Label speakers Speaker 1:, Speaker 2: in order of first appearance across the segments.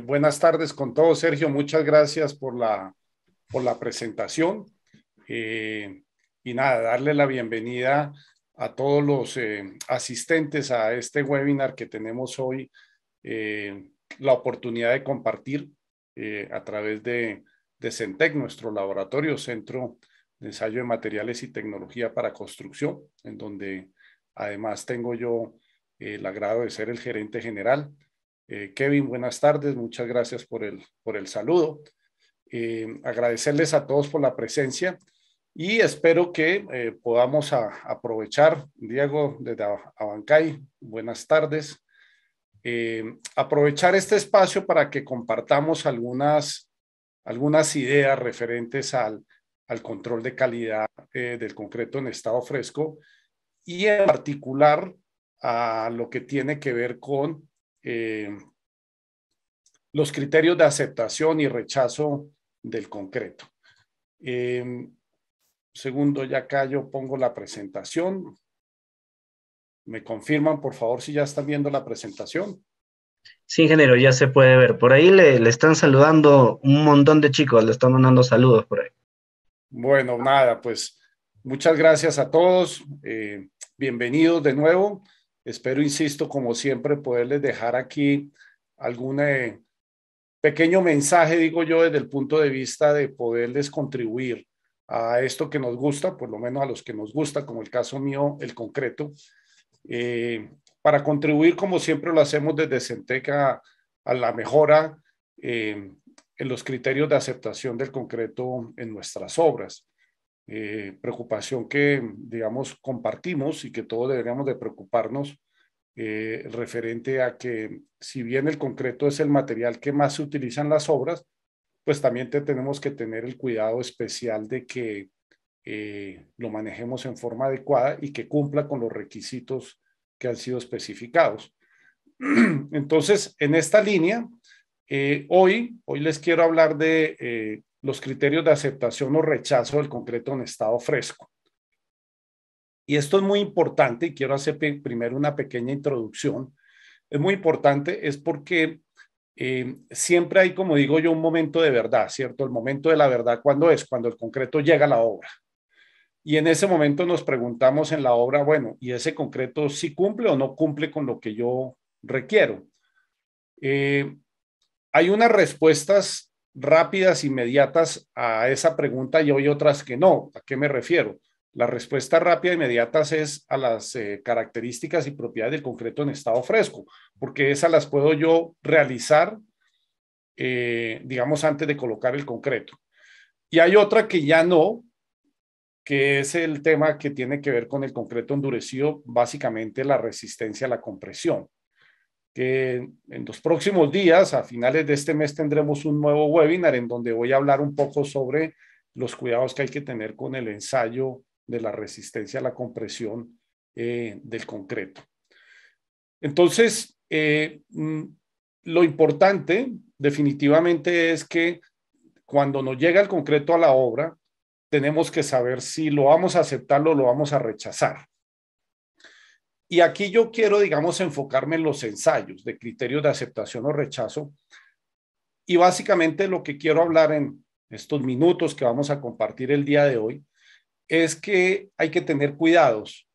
Speaker 1: Buenas tardes con todos, Sergio. Muchas gracias por la presentación. Eh, y nada, darle la bienvenida a todos los asistentes a este webinar que tenemos hoy, la oportunidad de compartir a través de CENTEC, nuestro laboratorio, Centro de Ensayo de Materiales y Tecnología para Construcción, en donde además tengo yo el agrado de ser el gerente general. Kevin, buenas tardes, muchas gracias por el saludo. Agradecerles a todos por la presencia y espero que podamos aprovechar, Diego, desde Abancay, buenas tardes, aprovechar este espacio para que compartamos algunas ideas referentes al control de calidad del concreto en estado fresco y en particular a lo que tiene que ver con los criterios de aceptación y rechazo del concreto. Segundo, ya acá yo pongo la presentación. ¿Me confirman, por favor, si ya están viendo la presentación?
Speaker 2: Sí, ingeniero, ya se puede ver. Por ahí le están saludando un montón de chicos, le están mandando saludos por ahí.
Speaker 1: Bueno, nada, pues muchas gracias a todos. Bienvenidos de nuevo. Espero, insisto, como siempre, poderles dejar aquí algún pequeño mensaje, digo yo, desde el punto de vista de poderles contribuir a esto que nos gusta, por lo menos a los que nos gusta, como el caso mío, el concreto, para contribuir, como siempre lo hacemos desde Centeca, a la mejora en los criterios de aceptación del concreto en nuestras obras. Preocupación que, digamos, compartimos y que todos deberíamos de preocuparnos referente a que si bien el concreto es el material que más se utiliza en las obras, pues también tenemos que tener el cuidado especial de que lo manejemos en forma adecuada y que cumpla con los requisitos que han sido especificados. Entonces, en esta línea, hoy les quiero hablar de los criterios de aceptación o rechazo del concreto en estado fresco. Y esto es muy importante y quiero hacer primero una pequeña introducción. Es muy importante, es porque siempre hay, como digo yo, un momento de verdad, ¿cierto? El momento de la verdad, ¿cuándo es? Cuando el concreto llega a la obra. Y en ese momento nos preguntamos en la obra, bueno, ¿y ese concreto sí cumple o no cumple con lo que yo requiero? Hay unas respuestas rápidas, inmediatas a esa pregunta y hay otras que no. ¿A qué me refiero? La respuesta rápida e inmediata es a las características y propiedades del concreto en estado fresco, porque esas las puedo yo realizar, digamos, antes de colocar el concreto. Y hay otra que ya no, que es el tema que tiene que ver con el concreto endurecido, básicamente la resistencia a la compresión. Que en los próximos días, a finales de este mes, tendremos un nuevo webinar en donde voy a hablar un poco sobre los cuidados que hay que tener con el ensayo de la resistencia a la compresión del concreto. Entonces, lo importante definitivamente es que cuando nos llega el concreto a la obra, tenemos que saber si lo vamos a aceptar o lo vamos a rechazar. Y aquí yo quiero, digamos, enfocarme en los ensayos de criterios de aceptación o rechazo. Y básicamente lo que quiero hablar en estos minutos que vamos a compartir el día de hoy es que hay que tener cuidados.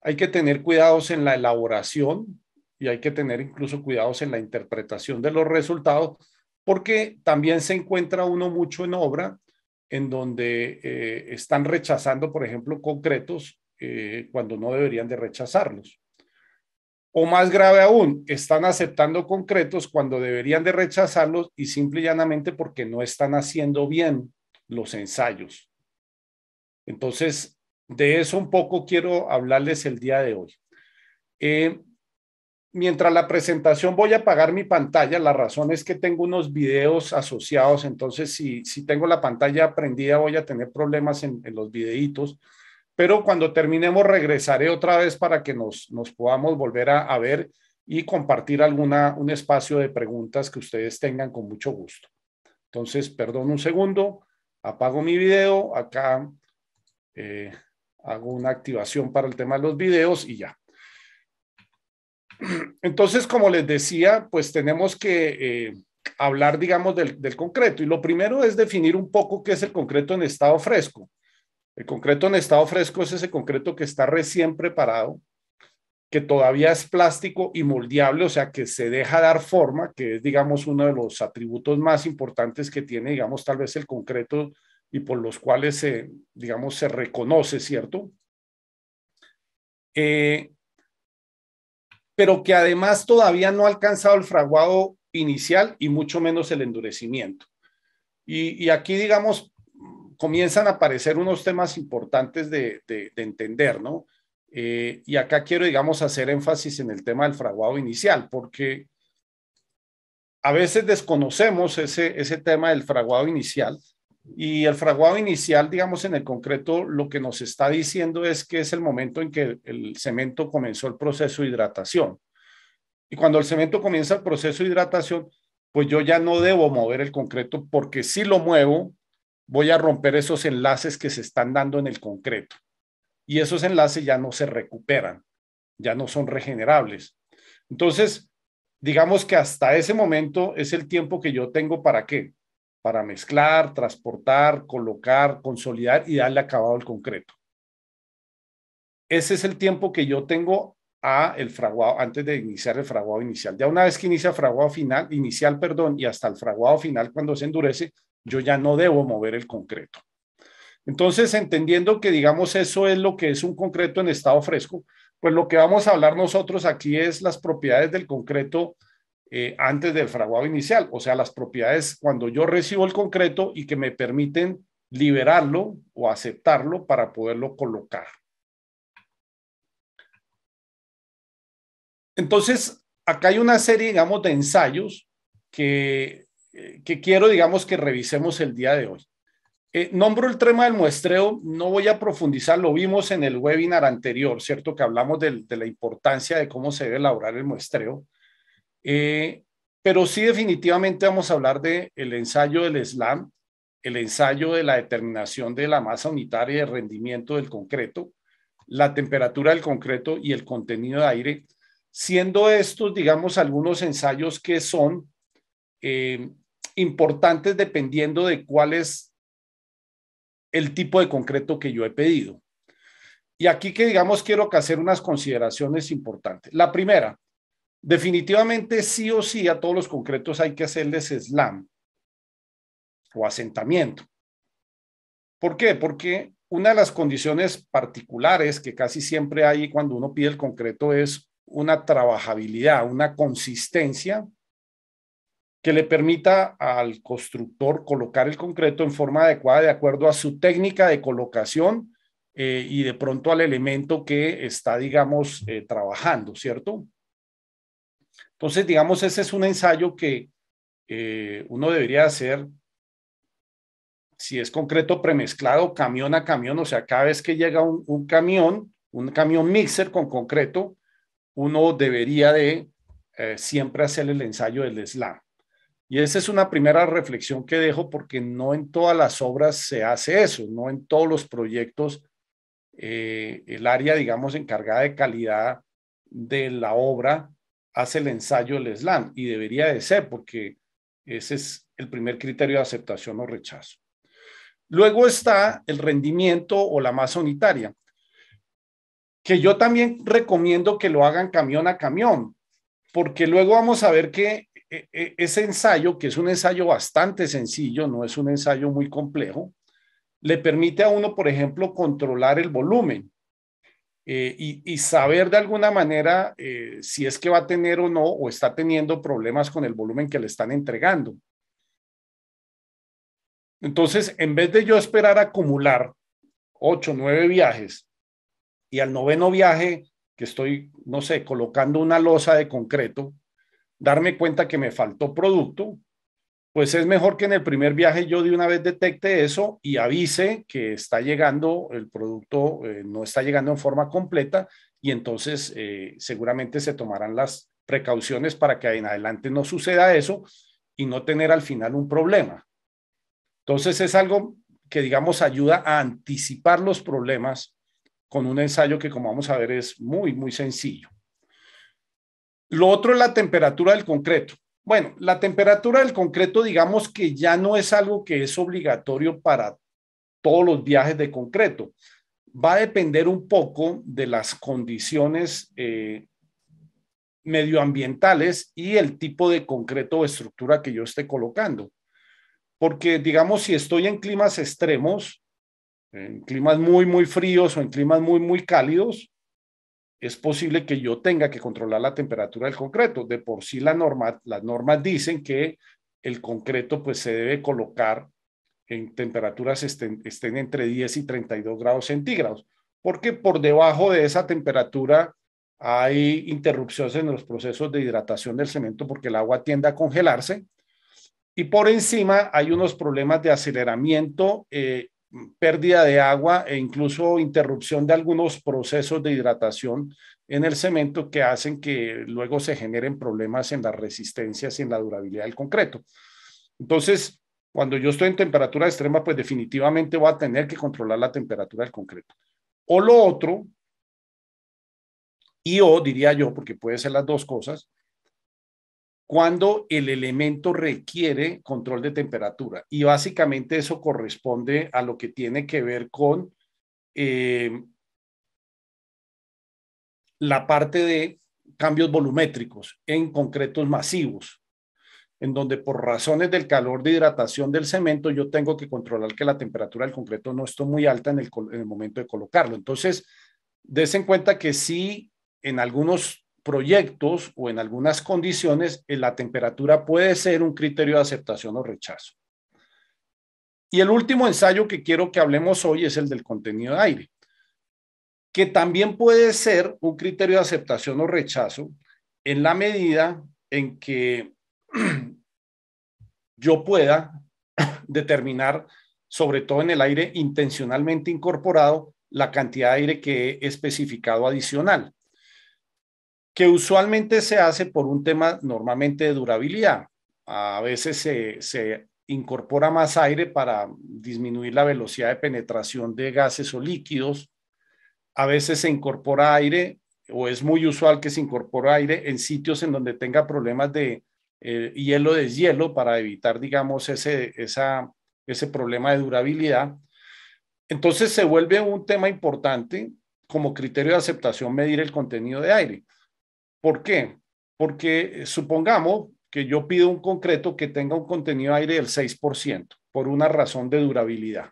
Speaker 1: Hay que tener cuidados en la elaboración y hay que tener incluso cuidados en la interpretación de los resultados, porque también se encuentra uno mucho en obra en donde están rechazando, por ejemplo, concretos cuando no deberían de rechazarlos. O más grave aún, están aceptando concretos cuando deberían de rechazarlos y simple y llanamente porque no están haciendo bien los ensayos. Entonces, de eso un poco quiero hablarles el día de hoy. Mientras la presentación voy a apagar mi pantalla, la razón es que tengo unos videos asociados, entonces si tengo la pantalla prendida voy a tener problemas en los videitos, pero cuando terminemos regresaré otra vez para que nos podamos volver a ver y compartir un espacio de preguntas que ustedes tengan con mucho gusto. Entonces, perdón un segundo, apago mi video, acá hago una activación para el tema de los videos y ya. Entonces, como les decía, pues tenemos que hablar, digamos, del concreto. Y lo primero es definir un poco qué es el concreto en estado fresco. El concreto en estado fresco es ese concreto que está recién preparado, que todavía es plástico y moldeable, o sea, que se deja dar forma, que es, digamos, uno de los atributos más importantes que tiene, digamos, tal vez el concreto y por los cuales se, digamos, se reconoce, ¿cierto? Pero que además todavía no ha alcanzado el fraguado inicial y mucho menos el endurecimiento. Y aquí, digamos, comienzan a aparecer unos temas importantes de entender, ¿no? Y acá quiero, digamos, hacer énfasis en el tema del fraguado inicial, porque a veces desconocemos ese tema del fraguado inicial. Y el fraguado inicial, digamos, en el concreto, lo que nos está diciendo es que es el momento en que el cemento comenzó el proceso de hidratación. Y cuando el cemento comienza el proceso de hidratación, pues yo ya no debo mover el concreto, porque si lo muevo, voy a romper esos enlaces que se están dando en el concreto. Y esos enlaces ya no se recuperan, ya no son regenerables. Entonces, digamos que hasta ese momento es el tiempo que yo tengo para qué, para mezclar, transportar, colocar, consolidar y darle acabado al concreto. Ese es el tiempo que yo tengo a el fraguado, antes de iniciar el fraguado inicial. Ya una vez que inicia el fraguado final, inicial, perdón, y hasta el fraguado final cuando se endurece, yo ya no debo mover el concreto. Entonces, entendiendo que, digamos, eso es lo que es un concreto en estado fresco, pues lo que vamos a hablar nosotros aquí es las propiedades del concreto antes del fraguado inicial, o sea, las propiedades cuando yo recibo el concreto y que me permiten liberarlo o aceptarlo para poderlo colocar. Entonces, acá hay una serie, digamos, de ensayos que quiero, digamos, que revisemos el día de hoy. Nombro el tema del muestreo, no voy a profundizar, lo vimos en el webinar anterior, ¿cierto? Que hablamos de la importancia de cómo se debe elaborar el muestreo. Pero sí definitivamente vamos a hablar del ensayo del SLAM, el ensayo de la determinación de la masa unitaria de rendimiento del concreto, la temperatura del concreto y el contenido de aire, siendo estos, digamos, algunos ensayos que son importantes dependiendo de cuál es el tipo de concreto que yo he pedido. Y aquí que, digamos, quiero hacer unas consideraciones importantes. La primera, definitivamente sí o sí a todos los concretos hay que hacerles SLAM o asentamiento. ¿Por qué? Porque una de las condiciones particulares que casi siempre hay cuando uno pide el concreto es una trabajabilidad, una consistencia que le permita al constructor colocar el concreto en forma adecuada de acuerdo a su técnica de colocación y de pronto al elemento que está, digamos, trabajando, ¿cierto? Entonces, digamos, ese es un ensayo que uno debería hacer si es concreto premezclado camión a camión, o sea, cada vez que llega un camión mixer con concreto, uno debería de siempre hacer el ensayo del SLAM. Y esa es una primera reflexión que dejo porque no en todas las obras se hace eso, no en todos los proyectos el área, digamos, encargada de calidad de la obra hace el ensayo del SLAM y debería de ser porque ese es el primer criterio de aceptación o rechazo. Luego está el rendimiento o la masa unitaria, que yo también recomiendo que lo hagan camión a camión, porque luego vamos a ver que ese ensayo, que es un ensayo bastante sencillo, no es un ensayo muy complejo, le permite a uno, por ejemplo, controlar el volumen y saber de alguna manera si es que va a tener o no, o está teniendo problemas con el volumen que le están entregando. Entonces, en vez de yo esperar a acumular 8, 9 viajes y al noveno viaje que estoy, no sé, colocando una losa de concreto, darme cuenta que me faltó producto, pues es mejor que en el primer viaje yo de una vez detecte eso y avise que está llegando el producto, no está llegando en forma completa y entonces seguramente se tomarán las precauciones para que en adelante no suceda eso y no tener al final un problema. Entonces es algo que, digamos, ayuda a anticipar los problemas con un ensayo que, como vamos a ver, es muy, muy sencillo. Lo otro es la temperatura del concreto. Bueno, la temperatura del concreto, digamos que ya no es algo que es obligatorio para todos los viajes de concreto. Va a depender un poco de las condiciones medioambientales y el tipo de concreto o estructura que yo esté colocando. Porque, digamos, si estoy en climas extremos, en climas muy, muy fríos o en climas muy, muy cálidos, es posible que yo tenga que controlar la temperatura del concreto. De por sí las normas dicen que el concreto pues se debe colocar en temperaturas estén entre 10 y 32 grados centígrados, porque por debajo de esa temperatura hay interrupciones en los procesos de hidratación del cemento porque el agua tiende a congelarse y por encima hay unos problemas de aceleramiento, pérdida de agua e incluso interrupción de algunos procesos de hidratación en el cemento que hacen que luego se generen problemas en las resistencias y en la durabilidad del concreto. Entonces, cuando yo estoy en temperatura extrema, pues definitivamente voy a tener que controlar la temperatura del concreto. O lo otro, y o diría yo, porque puede ser las dos cosas, cuando el elemento requiere control de temperatura. Y básicamente eso corresponde a lo que tiene que ver con la parte de cambios volumétricos en concretos masivos, en donde por razones del calor de hidratación del cemento yo tengo que controlar que la temperatura del concreto no esté muy alta en el momento de colocarlo. Entonces, des en cuenta que sí, en algunos proyectos o en algunas condiciones, la temperatura puede ser un criterio de aceptación o rechazo. Y el último ensayo que quiero que hablemos hoy es el del contenido de aire, que también puede ser un criterio de aceptación o rechazo en la medida en que yo pueda determinar, sobre todo en el aire intencionalmente incorporado, la cantidad de aire que he especificado adicional, que usualmente se hace por un tema normalmente de durabilidad. A veces se incorpora más aire para disminuir la velocidad de penetración de gases o líquidos. A veces se incorpora aire, o es muy usual que se incorpore aire en sitios en donde tenga problemas de hielo deshielo para evitar, digamos, ese problema de durabilidad. Entonces se vuelve un tema importante como criterio de aceptación medir el contenido de aire. ¿Por qué? Porque supongamos que yo pido un concreto que tenga un contenido de aire del 6% por una razón de durabilidad.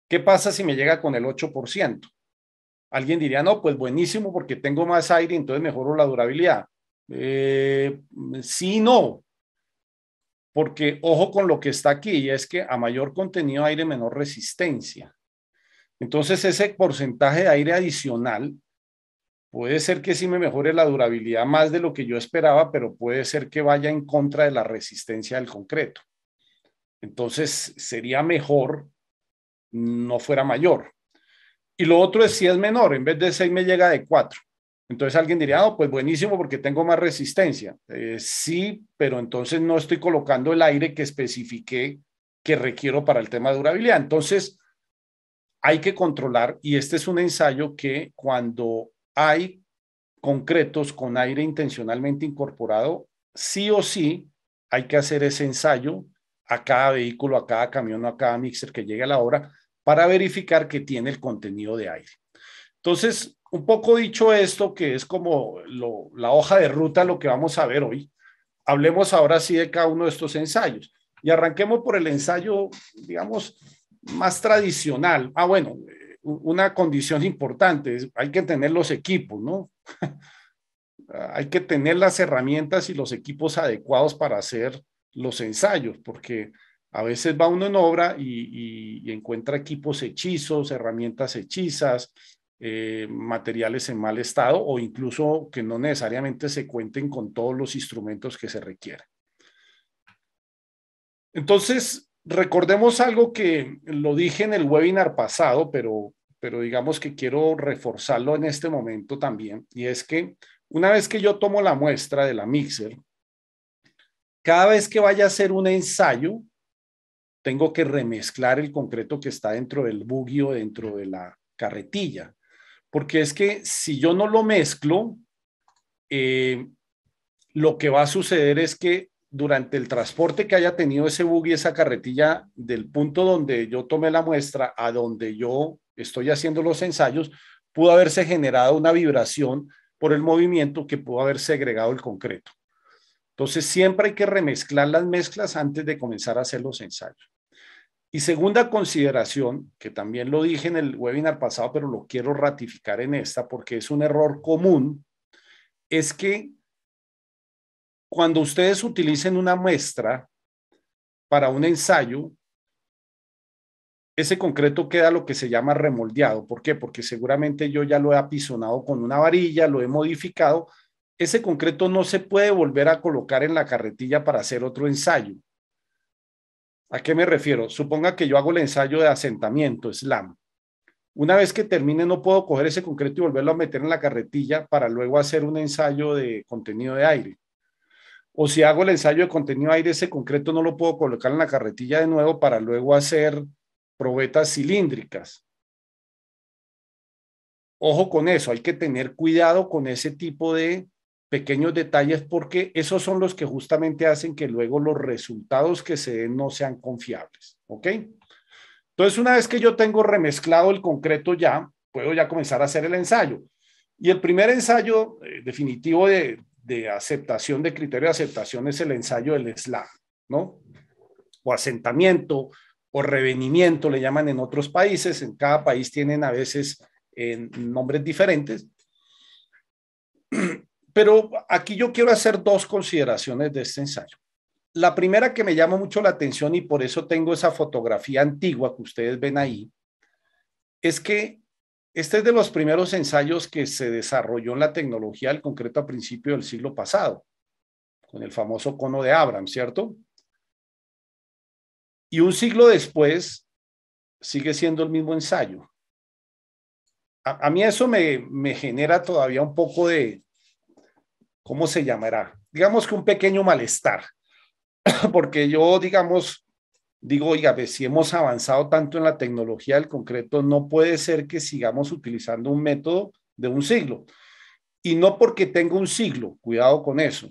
Speaker 1: ¿Qué pasa si me llega con el 8%? Alguien diría, no, pues buenísimo porque tengo más aire, entonces mejoro la durabilidad. Sí, no, porque ojo con lo que está aquí, y es que a mayor contenido de aire, menor resistencia. Entonces ese porcentaje de aire adicional puede ser que sí me mejore la durabilidad más de lo que yo esperaba, pero puede ser que vaya en contra de la resistencia del concreto. Entonces sería mejor no fuera mayor. Y lo otro es si es menor, en vez de 6 me llega de 4. Entonces alguien diría, no, pues buenísimo porque tengo más resistencia. Sí, pero entonces no estoy colocando el aire que especifiqué que requiero para el tema de durabilidad. Entonces hay que controlar, y este es un ensayo que cuando hay concretos con aire intencionalmente incorporado, sí o sí hay que hacer ese ensayo a cada vehículo, a cada camión o a cada mixer que llegue a la hora para verificar que tiene el contenido de aire. Entonces, un poco dicho esto, que es como la hoja de ruta, lo que vamos a ver hoy, hablemos ahora sí de cada uno de estos ensayos. Y arranquemos por el ensayo, digamos, más tradicional. Bueno, una condición importante es hay que tener los equipos, ¿no? Hay que tener las herramientas y los equipos adecuados para hacer los ensayos, porque a veces va uno en obra y encuentra equipos hechizos, herramientas hechizas, materiales en mal estado o incluso que no necesariamente se cuenten con todos los instrumentos que se requieren. Entonces, recordemos algo que lo dije en el webinar pasado, pero digamos que quiero reforzarlo en este momento también, y es que una vez que yo tomo la muestra de la mixer, cada vez que vaya a hacer un ensayo, tengo que remezclar el concreto que está dentro del buggy o dentro de la carretilla, porque es que si yo no lo mezclo, lo que va a suceder es que durante el transporte que haya tenido ese buggy, esa carretilla, del punto donde yo tomé la muestra a donde yo estoy haciendo los ensayos, pudo haberse generado una vibración por el movimiento que pudo haber segregado el concreto. Entonces, siempre hay que remezclar las mezclas antes de comenzar a hacer los ensayos. Y segunda consideración, que también lo dije en el webinar pasado, pero lo quiero ratificar en esta porque es un error común, es que cuando ustedes utilicen una muestra para un ensayo, ese concreto queda lo que se llama remoldeado. ¿Por qué? Porque seguramente yo ya lo he apisonado con una varilla, lo he modificado. Ese concreto no se puede volver a colocar en la carretilla para hacer otro ensayo. ¿A qué me refiero? Suponga que yo hago el ensayo de asentamiento, SLAM. Una vez que termine, no puedo coger ese concreto y volverlo a meter en la carretilla para luego hacer un ensayo de contenido de aire. O si hago el ensayo de contenido de aire, ese concreto no lo puedo colocar en la carretilla de nuevo para luego hacer probetas cilíndricas. Ojo con eso, hay que tener cuidado con ese tipo de pequeños detalles porque esos son los que justamente hacen que luego los resultados que se den no sean confiables. ¿Ok? Entonces, una vez que yo tengo remezclado el concreto ya, puedo ya comenzar a hacer el ensayo. Y el primer ensayo definitivo de aceptación, de criterio de aceptación, es el ensayo del SLAM, ¿no? O asentamiento o revenimiento, le llaman en otros países. En cada país tienen a veces nombres diferentes. Pero aquí yo quiero hacer dos consideraciones de este ensayo. La primera que me llama mucho la atención y por eso tengo esa fotografía antigua que ustedes ven ahí, es que este es de los primeros ensayos que se desarrolló en la tecnología del concreto a principios del siglo pasado, con el famoso cono de Abrams, ¿cierto? Y un siglo después sigue siendo el mismo ensayo. A mí eso me genera todavía un poco de, ¿cómo se llamará? Digamos que un pequeño malestar, porque yo, digamos, digo, oiga, si hemos avanzado tanto en la tecnología del concreto, no puede ser que sigamos utilizando un método de un siglo. Y no porque tenga un siglo, cuidado con eso,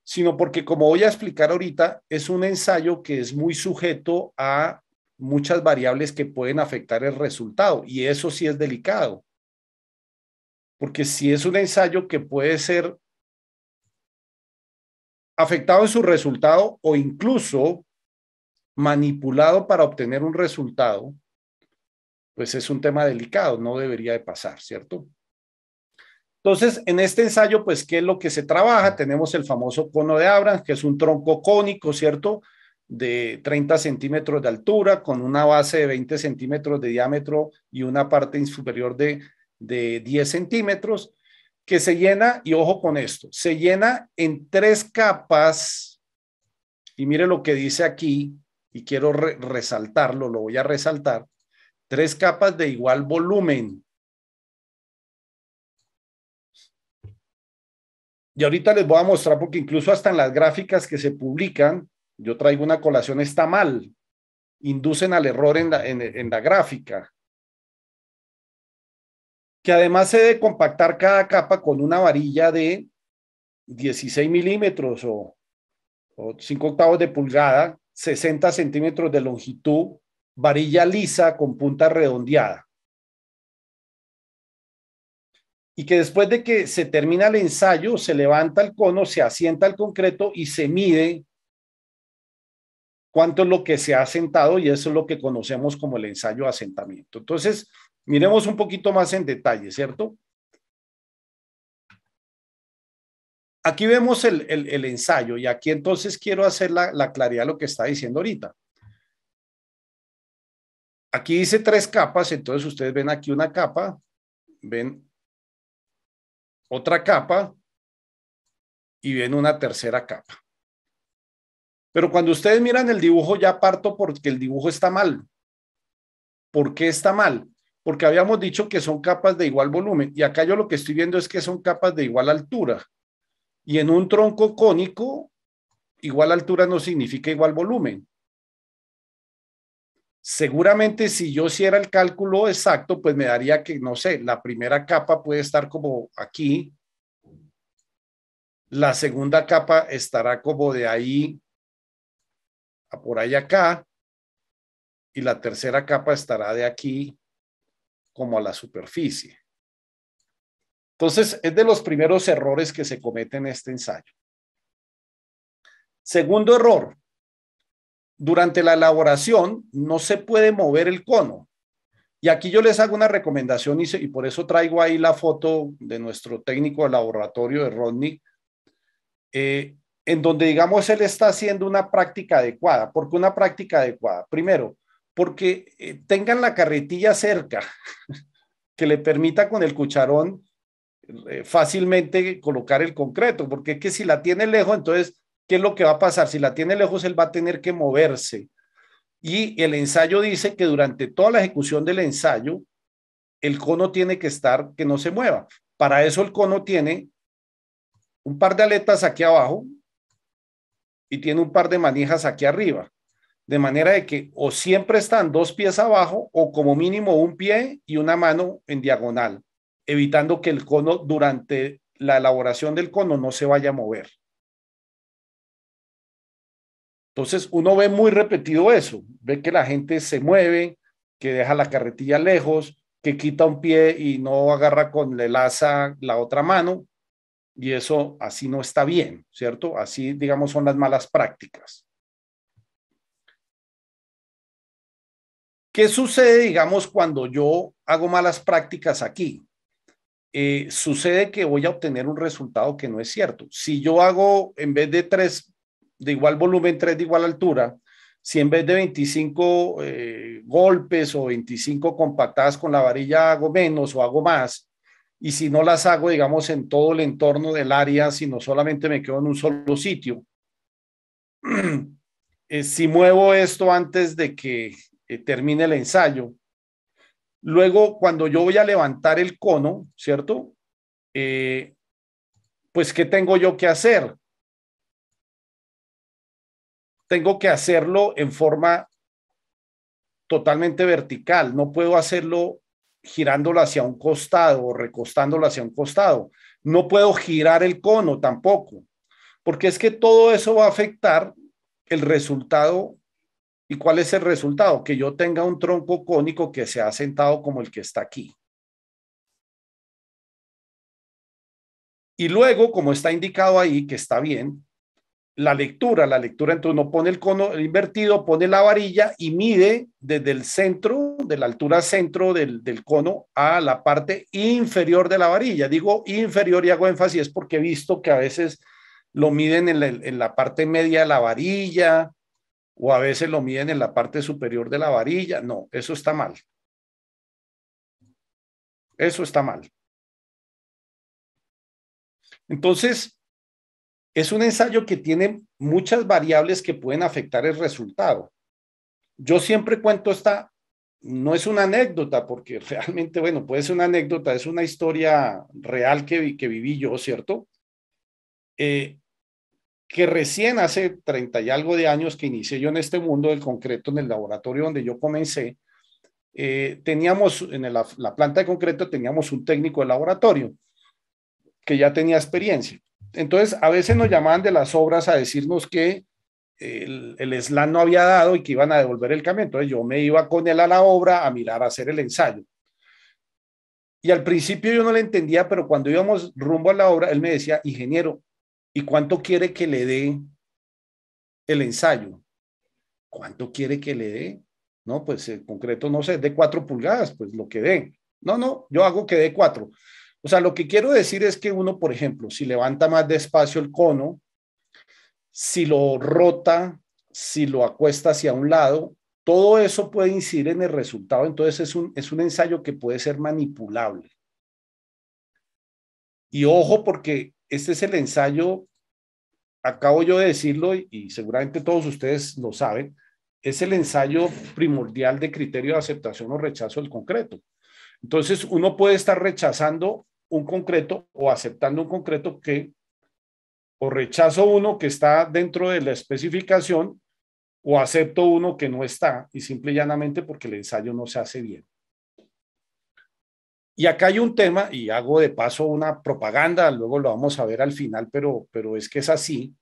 Speaker 1: sino porque, como voy a explicar ahorita, es un ensayo que es muy sujeto a muchas variables que pueden afectar el resultado. Y eso sí es delicado. Porque si es un ensayo que puede ser afectado en su resultado o incluso manipulado para obtener un resultado, pues es un tema delicado, no debería de pasar, ¿cierto? Entonces, en este ensayo, pues, ¿qué es lo que se trabaja? Tenemos el famoso cono de Abrams, que es un tronco cónico, ¿cierto? De 30 centímetros de altura, con una base de 20 centímetros de diámetro y una parte superior de 10 centímetros, que se llena, y ojo con esto, se llena en 3 capas, y mire lo que dice aquí, y quiero resaltarlo, lo voy a resaltar, 3 capas de igual volumen. Y ahorita les voy a mostrar, porque incluso hasta en las gráficas que se publican, yo traigo una colación, está mal, inducen al error en la gráfica. Que además se debe compactar cada capa con una varilla de 16 milímetros o 5/8 de pulgada, 60 centímetros de longitud, varilla lisa con punta redondeada. Y que después de que se termina el ensayo, se levanta el cono, se asienta el concreto y se mide cuánto es lo que se ha asentado, y eso es lo que conocemos como el ensayo de asentamiento. Entonces, miremos un poquito más en detalle, ¿cierto? Aquí vemos el ensayo, y aquí entonces quiero hacer la claridad de lo que está diciendo ahorita. Aquí dice 3 capas, entonces ustedes ven aquí una capa, ven otra capa y ven una tercera capa. Pero cuando ustedes miran el dibujo, ya parto porque el dibujo está mal. ¿Por qué está mal? Porque habíamos dicho que son capas de igual volumen, y acá yo lo que estoy viendo es que son capas de igual altura. Y en un tronco cónico, igual altura no significa igual volumen. Seguramente si yo hiciera el cálculo exacto, pues me daría que, no sé, la primera capa puede estar como aquí, La segunda capa estará como de ahí a por ahí acá, y la tercera capa estará de aquí como a la superficie. Entonces, es de los primeros errores que se cometen en este ensayo. Segundo error, durante la elaboración no se puede mover el cono. Y aquí yo les hago una recomendación y por eso traigo ahí la foto de nuestro técnico de laboratorio de Rodney, en donde, digamos, él está haciendo una práctica adecuada. ¿Por qué una práctica adecuada? Primero, porque tengan la carretilla cerca, que le permita con el cucharón fácilmente colocar el concreto, porque es que si la tiene lejos, entonces, ¿qué es lo que va a pasar? Si la tiene lejos, él va a tener que moverse. Y el ensayo dice que durante toda la ejecución del ensayo, el cono tiene que estar, que no se mueva. Para eso el cono tiene un par de aletas aquí abajo y tiene un par de manijas aquí arriba. De manera de que o siempre están dos pies abajo o como mínimo un pie y una mano en diagonal, evitando que el cono durante la elaboración del cono no se vaya a mover. Entonces uno ve muy repetido eso, ve que la gente se mueve, que deja la carretilla lejos, que quita un pie y no agarra con el asa la otra mano, y eso así no está bien, ¿cierto? Así, digamos, son las malas prácticas. ¿Qué sucede, digamos, cuando yo hago malas prácticas aquí? Sucede que voy a obtener un resultado que no es cierto. Si yo hago, en vez de 3 de igual volumen, 3 de igual altura, si en vez de 25 golpes o 25 compactadas con la varilla hago menos o hago más, y si no las hago, digamos, en todo el entorno del área, sino solamente me quedo en un solo sitio, si muevo esto antes de que termine el ensayo, luego cuando yo voy a levantar el cono, ¿cierto? Pues, ¿qué tengo yo que hacer? Tengo que hacerlo en forma totalmente vertical. No puedo hacerlo girándolo hacia un costado o recostándolo hacia un costado. No puedo girar el cono tampoco, porque es que todo eso va a afectar el resultado. ¿Y cuál es el resultado? Que yo tenga un tronco cónico que se ha sentado como el que está aquí. Y luego, como está indicado ahí, que está bien, la lectura, entonces uno pone el cono invertido, pone la varilla y mide desde el centro, de la altura centro del cono a la parte inferior de la varilla. Digo inferior y hago énfasis es porque he visto que a veces lo miden en la parte media de la varilla o a veces lo miden en la parte superior de la varilla. No, eso está mal. Eso está mal. Entonces, es un ensayo que tiene muchas variables que pueden afectar el resultado. Yo siempre cuento esta, no es una anécdota, porque realmente, bueno, puede ser una anécdota, es una historia real que viví yo, ¿cierto? Que recién hace 30 y algo de años que inicié yo en este mundo del concreto, en el laboratorio donde yo comencé, teníamos en la planta de concreto, teníamos un técnico de laboratorio que ya tenía experiencia. Entonces, a veces nos llamaban de las obras a decirnos que el SLAN no había dado y que iban a devolver el cambio. Entonces yo me iba con él a la obra a mirar, a hacer el ensayo. Y al principio yo no le entendía, pero cuando íbamos rumbo a la obra, él me decía, ingeniero, ¿y cuánto quiere que le dé el ensayo? ¿Cuánto quiere que le dé? No, pues el concreto, no sé, de 4 pulgadas, pues lo que dé. No, no, yo hago que dé 4. O sea, lo que quiero decir es que uno, por ejemplo, si levanta más despacio el cono, si lo rota, si lo acuesta hacia un lado, todo eso puede incidir en el resultado. Entonces es un ensayo que puede ser manipulable. Y ojo, porque este es el ensayo, acabo yo de decirlo y seguramente todos ustedes lo saben, es el ensayo primordial de criterio de aceptación o rechazo del concreto. Entonces uno puede estar rechazando un concreto o aceptando un concreto que o rechazo uno que está dentro de la especificación o acepto uno que no está y simple y llanamente porque el ensayo no se hace bien. Y acá hay un tema, y hago de paso una propaganda, luego lo vamos a ver al final, pero es que es así,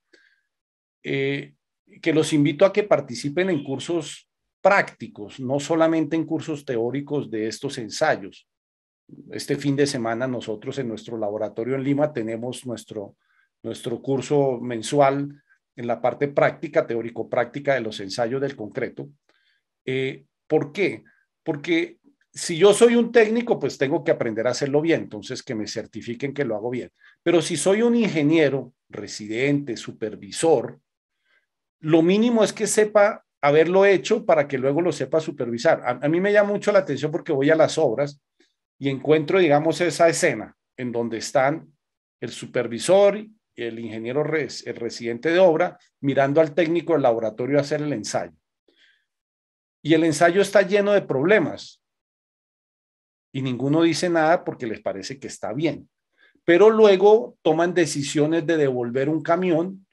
Speaker 1: que los invito a que participen en cursos prácticos, no solamente en cursos teóricos de estos ensayos. Este fin de semana nosotros en nuestro laboratorio en Lima tenemos nuestro curso mensual en la parte práctica, teórico-práctica de los ensayos del concreto. ¿Por qué? Porque si yo soy un técnico, pues tengo que aprender a hacerlo bien, entonces que me certifiquen que lo hago bien. Pero si soy un ingeniero, residente, supervisor, lo mínimo es que sepa haberlo hecho para que luego lo sepa supervisar. A mí me llama mucho la atención porque voy a las obras y encuentro, digamos, esa escena en donde están el supervisor y el ingeniero, el residente de obra, mirando al técnico del laboratorio a hacer el ensayo. Y el ensayo está lleno de problemas y ninguno dice nada porque les parece que está bien. Pero luego toman decisiones de devolver un camión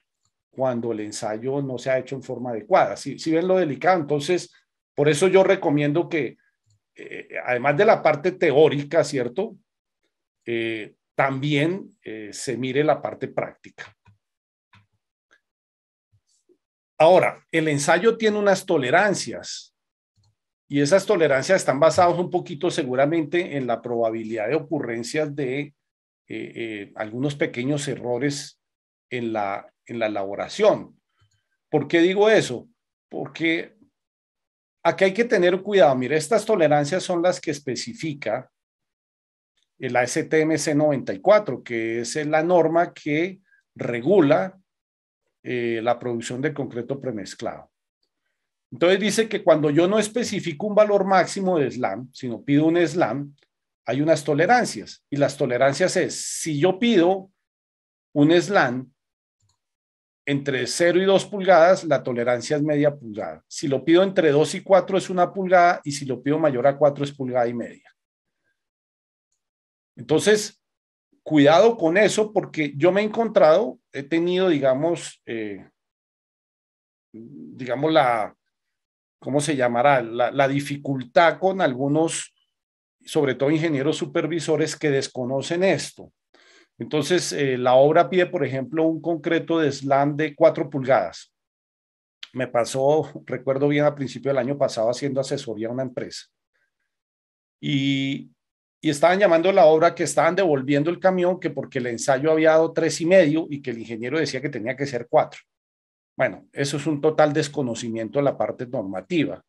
Speaker 1: cuando el ensayo no se ha hecho en forma adecuada. Si ven lo delicado, entonces, por eso yo recomiendo que, además de la parte teórica, ¿cierto? También se mire la parte práctica. Ahora, el ensayo tiene unas tolerancias y esas tolerancias están basadas un poquito seguramente en la probabilidad de ocurrencias de algunos pequeños errores en la elaboración. ¿Por qué digo eso? Porque aquí hay que tener cuidado. Mire, estas tolerancias son las que especifica el ASTM C94, que es la norma que regula la producción de concreto premezclado. Entonces dice que cuando yo no especifico un valor máximo de SLAM, sino pido un SLAM, hay unas tolerancias. Y las tolerancias es, si yo pido un SLAM entre 0 y 2 pulgadas, la tolerancia es media pulgada. Si lo pido entre 2 y 4 es 1 pulgada y si lo pido mayor a 4 es pulgada y media. Entonces, cuidado con eso porque yo me he encontrado, he tenido, digamos, ¿cómo se llamará? La dificultad con algunos, sobre todo ingenieros supervisores que desconocen esto. Entonces, la obra pide, por ejemplo, un concreto de SLAM de 4 pulgadas. Me pasó, recuerdo bien, a principio del año pasado haciendo asesoría a una empresa. Y estaban llamando a la obra que estaban devolviendo el camión, que porque el ensayo había dado 3,5 y que el ingeniero decía que tenía que ser 4. Bueno, eso es un total desconocimiento de la parte normativa.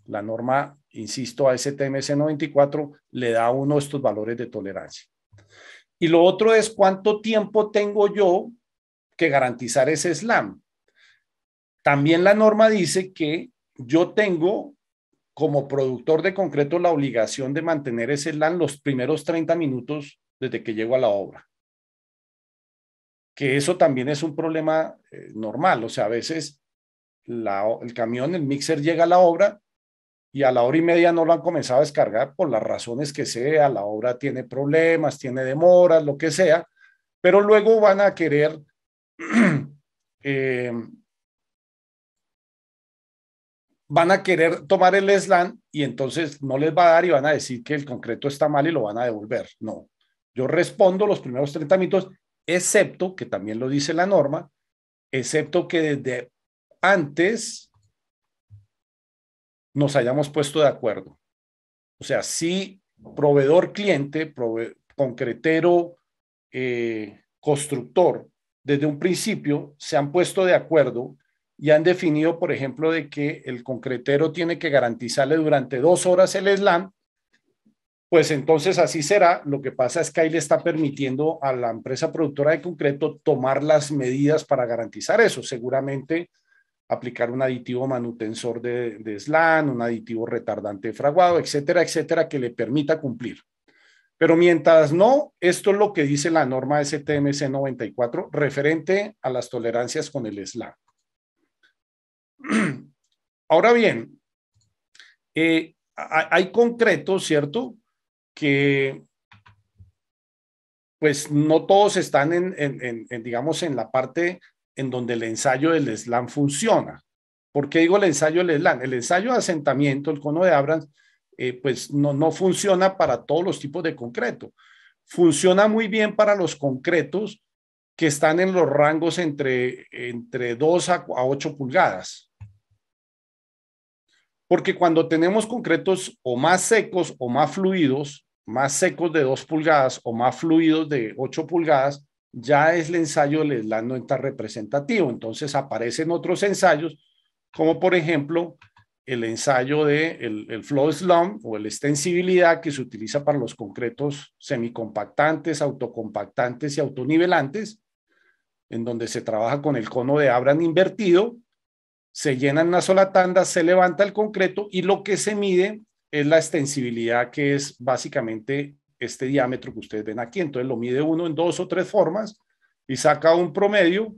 Speaker 1: La norma, insisto, ASTM C94 le da a uno estos valores de tolerancia. Y lo otro es cuánto tiempo tengo yo que garantizar ese SLAM. También la norma dice que yo tengo como productor de concreto la obligación de mantener ese SLAM los primeros 30 minutos desde que llego a la obra. Que eso también es un problema normal. O sea, a veces el camión, el mixer llega a la obra y a la hora y media no lo han comenzado a descargar por las razones que sea. La obra tiene problemas, tiene demoras, lo que sea, pero luego van a querer tomar el SLAM y entonces no les va a dar y van a decir que el concreto está mal y lo van a devolver. No, yo respondo los primeros 30 minutos, excepto, que también lo dice la norma, excepto que desde antes nos hayamos puesto de acuerdo. O sea, si proveedor cliente, concretero, constructor, desde un principio se han puesto de acuerdo y han definido, por ejemplo, de que el concretero tiene que garantizarle durante 2 horas el SLAM, pues entonces así será. Lo que pasa es que ahí le está permitiendo a la empresa productora de concreto tomar las medidas para garantizar eso. Seguramente aplicar un aditivo manutensor de SLAM, un aditivo retardante de fraguado, etcétera, etcétera, que le permita cumplir. Pero mientras no, esto es lo que dice la norma STMC 94 referente a las tolerancias con el SLAM. Ahora bien, hay concretos, ¿cierto? Que pues no todos están digamos, en la parte en donde el ensayo del SLAM funciona. ¿Por qué digo el ensayo del SLAM? El ensayo de asentamiento, el cono de Abrams, pues no funciona para todos los tipos de concreto. Funciona muy bien para los concretos que están en los rangos entre 2 a 8 pulgadas. Porque cuando tenemos concretos o más secos o más fluidos, más secos de 2 pulgadas o más fluidos de 8 pulgadas, ya es el ensayo del SLAM no está representativo. Entonces aparecen otros ensayos, como por ejemplo el ensayo de el flow slump o la extensibilidad que se utiliza para los concretos semicompactantes, autocompactantes y autonivelantes, en donde se trabaja con el cono de Abraham invertido, se llena en una sola tanda, se levanta el concreto y lo que se mide es la extensibilidad, que es básicamente este diámetro que ustedes ven aquí. Entonces lo mide uno en 2 o 3 formas y saca un promedio,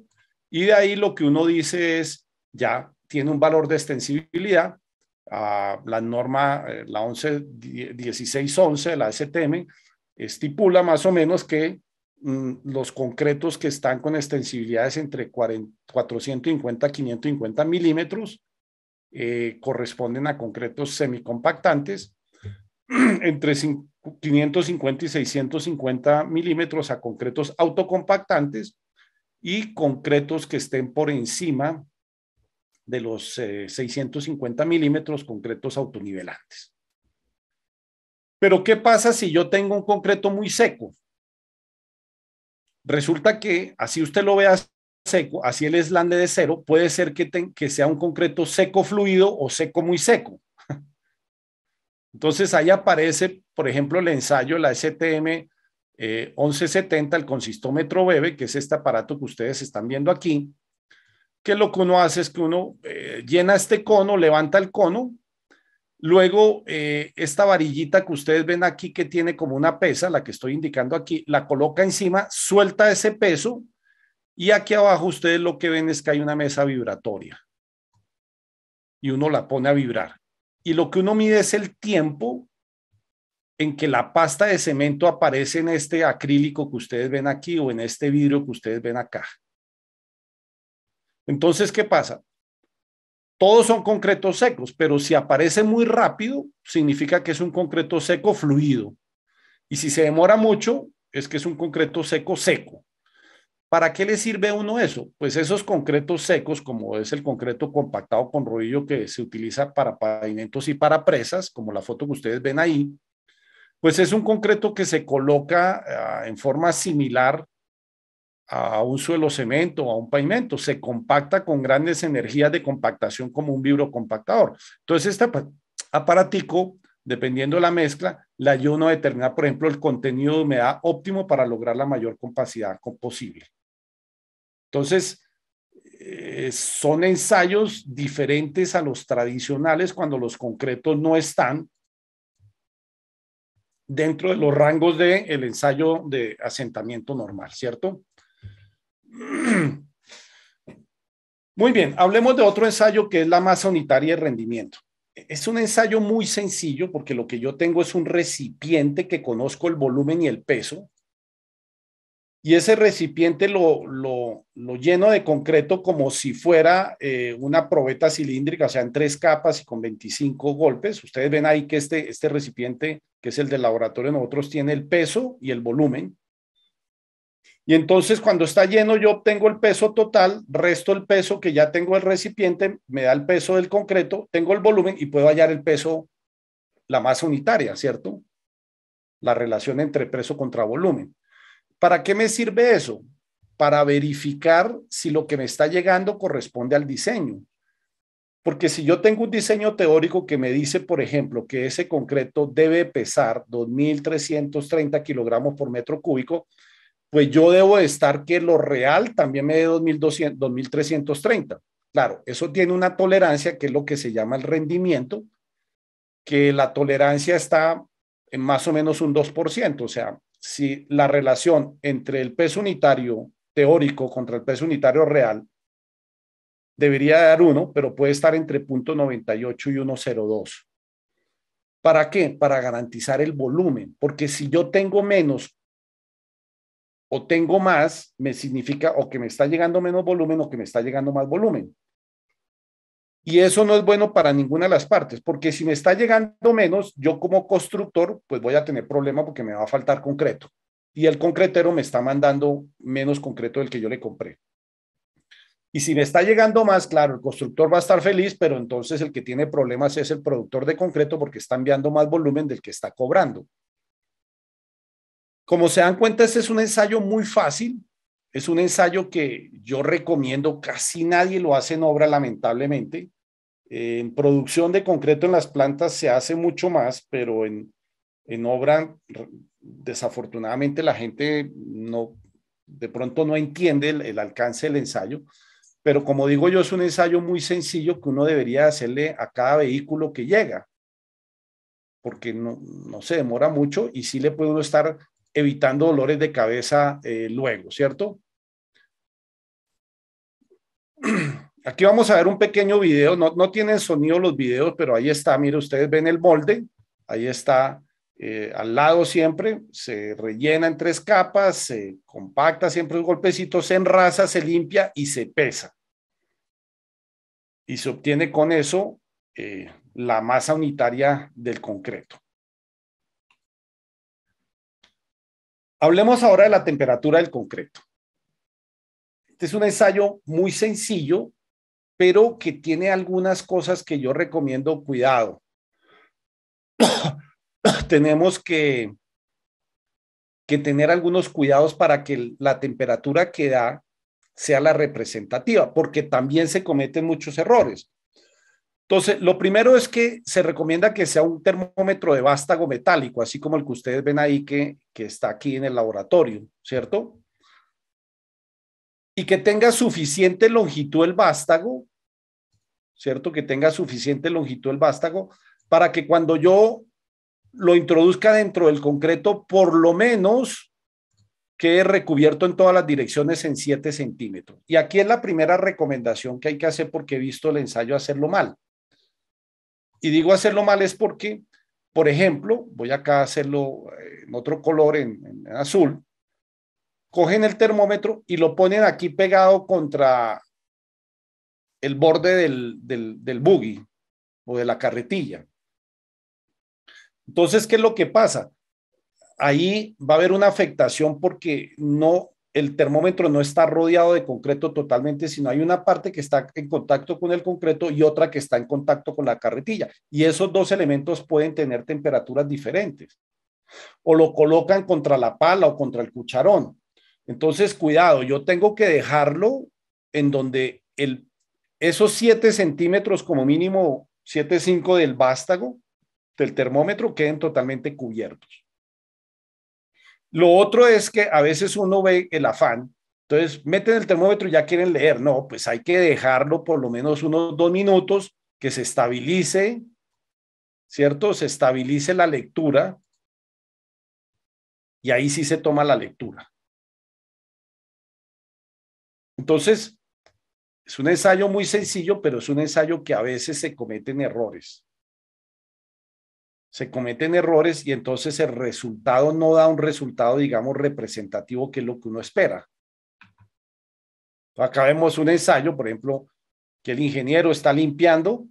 Speaker 1: y de ahí lo que uno dice es, ya tiene un valor de extensibilidad. La norma, la 1611 de la STM, estipula más o menos que los concretos que están con extensibilidades entre 450 y 550 milímetros corresponden a concretos semicompactantes, entre 550 y 650 milímetros a concretos autocompactantes, y concretos que estén por encima de los 650 milímetros, concretos autonivelantes. Pero ¿qué pasa si yo tengo un concreto muy seco? Resulta que, así usted lo vea seco, así el SLAM de cero, puede ser que sea un concreto seco fluido o seco muy seco. Entonces ahí aparece, por ejemplo, el ensayo, la STM 1170, el consistómetro BEBE, que es este aparato que ustedes están viendo aquí, que lo que uno hace es que uno llena este cono, levanta el cono, luego esta varillita que ustedes ven aquí, que tiene como una pesa, la que estoy indicando aquí, la coloca encima, suelta ese peso, y aquí abajo ustedes lo que ven es que hay una mesa vibratoria y uno la pone a vibrar. Y lo que uno mide es el tiempo en que la pasta de cemento aparece en este acrílico que ustedes ven aquí o en este vidrio que ustedes ven acá. Entonces, ¿qué pasa? Todos son concretos secos, pero si aparece muy rápido, significa que es un concreto seco fluido. Y si se demora mucho, es que es un concreto seco seco. ¿Para qué le sirve a uno eso? Pues esos concretos secos, como es el concreto compactado con rodillo que se utiliza para pavimentos y para presas, como la foto que ustedes ven ahí, pues es un concreto que se coloca en forma similar a un suelo cemento o a un pavimento. Se compacta con grandes energías de compactación como un vibrocompactador. Entonces, este aparatico, dependiendo de la mezcla, le ayuda a determinar, por ejemplo, el contenido de humedad óptimo para lograr la mayor compacidad posible. Entonces, son ensayos diferentes a los tradicionales cuando los concretos no están dentro de los rangos del ensayo de asentamiento normal, ¿cierto? Muy bien, hablemos de otro ensayo que es la masa unitaria de rendimiento. Es un ensayo muy sencillo porque lo que yo tengo es un recipiente que conozco el volumen y el peso, y ese recipiente lo lleno de concreto como si fuera una probeta cilíndrica, o sea, en 3 capas y con 25 golpes. Ustedes ven ahí que este recipiente, que es el del laboratorio de nosotros, tiene el peso y el volumen. Y entonces cuando está lleno yo obtengo el peso total, resto el peso que ya tengo del recipiente, me da el peso del concreto, tengo el volumen y puedo hallar el peso, la masa unitaria, ¿cierto? La relación entre peso contra volumen. ¿Para qué me sirve eso? Para verificar si lo que me está llegando corresponde al diseño. Porque si yo tengo un diseño teórico que me dice, por ejemplo, que ese concreto debe pesar 2.330 kilogramos por metro cúbico, pues yo debo de estar que lo real también me dé 2.330. Claro, eso tiene una tolerancia que es lo que se llama el rendimiento, que la tolerancia está en más o menos un 2%. O sea, si la relación entre el peso unitario teórico contra el peso unitario real debería dar 1, pero puede estar entre 0.98 y 1.02. ¿Para qué? Para garantizar el volumen, porque si yo tengo menos o tengo más, me significa o que me está llegando menos volumen o que me está llegando más volumen. Y eso no es bueno para ninguna de las partes, porque si me está llegando menos, yo como constructor, pues voy a tener problema porque me va a faltar concreto. Y el concretero me está mandando menos concreto del que yo le compré. Y si me está llegando más, claro, el constructor va a estar feliz, pero entonces el que tiene problemas es el productor de concreto porque está enviando más volumen del que está cobrando. Como se dan cuenta, este es un ensayo muy fácil. Es un ensayo que yo recomiendo. Casi nadie lo hace en obra, lamentablemente. En producción de concreto en las plantas se hace mucho más, pero en obra, desafortunadamente, la gente no, de pronto no entiende el alcance del ensayo. Pero como digo yo, es un ensayo muy sencillo que uno debería hacerle a cada vehículo que llega, porque no se demora mucho y sí le puede uno estar evitando dolores de cabeza luego, ¿cierto? Aquí vamos a ver un pequeño video, no tienen sonido los videos, pero ahí está, mire, ustedes ven el molde, ahí está, al lado siempre, se rellena en 3 capas, se compacta siempre un golpecito, se enrasa, se limpia y se pesa. Y se obtiene con eso la masa unitaria del concreto. Hablemos ahora de la temperatura del concreto. Este es un ensayo muy sencillo, pero que tiene algunas cosas que yo recomiendo cuidado. Tenemos que tener algunos cuidados para que la temperatura que da sea la representativa, porque también se cometen muchos errores. Entonces, lo primero es que se recomienda que sea un termómetro de vástago metálico, así como el que ustedes ven ahí que está aquí en el laboratorio, ¿cierto? Y que tenga suficiente longitud el vástago, ¿cierto? Que tenga suficiente longitud el vástago para que cuando yo lo introduzca dentro del concreto, por lo menos quede recubierto en todas las direcciones en 7 centímetros. Y aquí es la primera recomendación que hay que hacer porque he visto el ensayo hacerlo mal. Y digo hacerlo mal es porque, por ejemplo, voy acá a hacerlo en otro color, en azul, cogen el termómetro y lo ponen aquí pegado contra el borde del buggy o de la carretilla. Entonces, ¿qué es lo que pasa? Ahí va a haber una afectación porque el termómetro no está rodeado de concreto totalmente, sino hay una parte que está en contacto con el concreto y otra que está en contacto con la carretilla. Y esos dos elementos pueden tener temperaturas diferentes. O lo colocan contra la pala o contra el cucharón. Entonces, cuidado, yo tengo que dejarlo en donde esos 7 centímetros como mínimo, 7,5 del vástago del termómetro queden totalmente cubiertos. Lo otro es que a veces uno ve el afán, entonces meten el termómetro y ya quieren leer. No, pues hay que dejarlo por lo menos unos 2 minutos que se estabilice, ¿cierto? Se estabilice la lectura y ahí sí se toma la lectura. Entonces, es un ensayo muy sencillo, pero es un ensayo que a veces se cometen errores. Se cometen errores y entonces el resultado no da un resultado, digamos, representativo, que es lo que uno espera. Acá vemos un ensayo, por ejemplo, que el ingeniero está limpiando.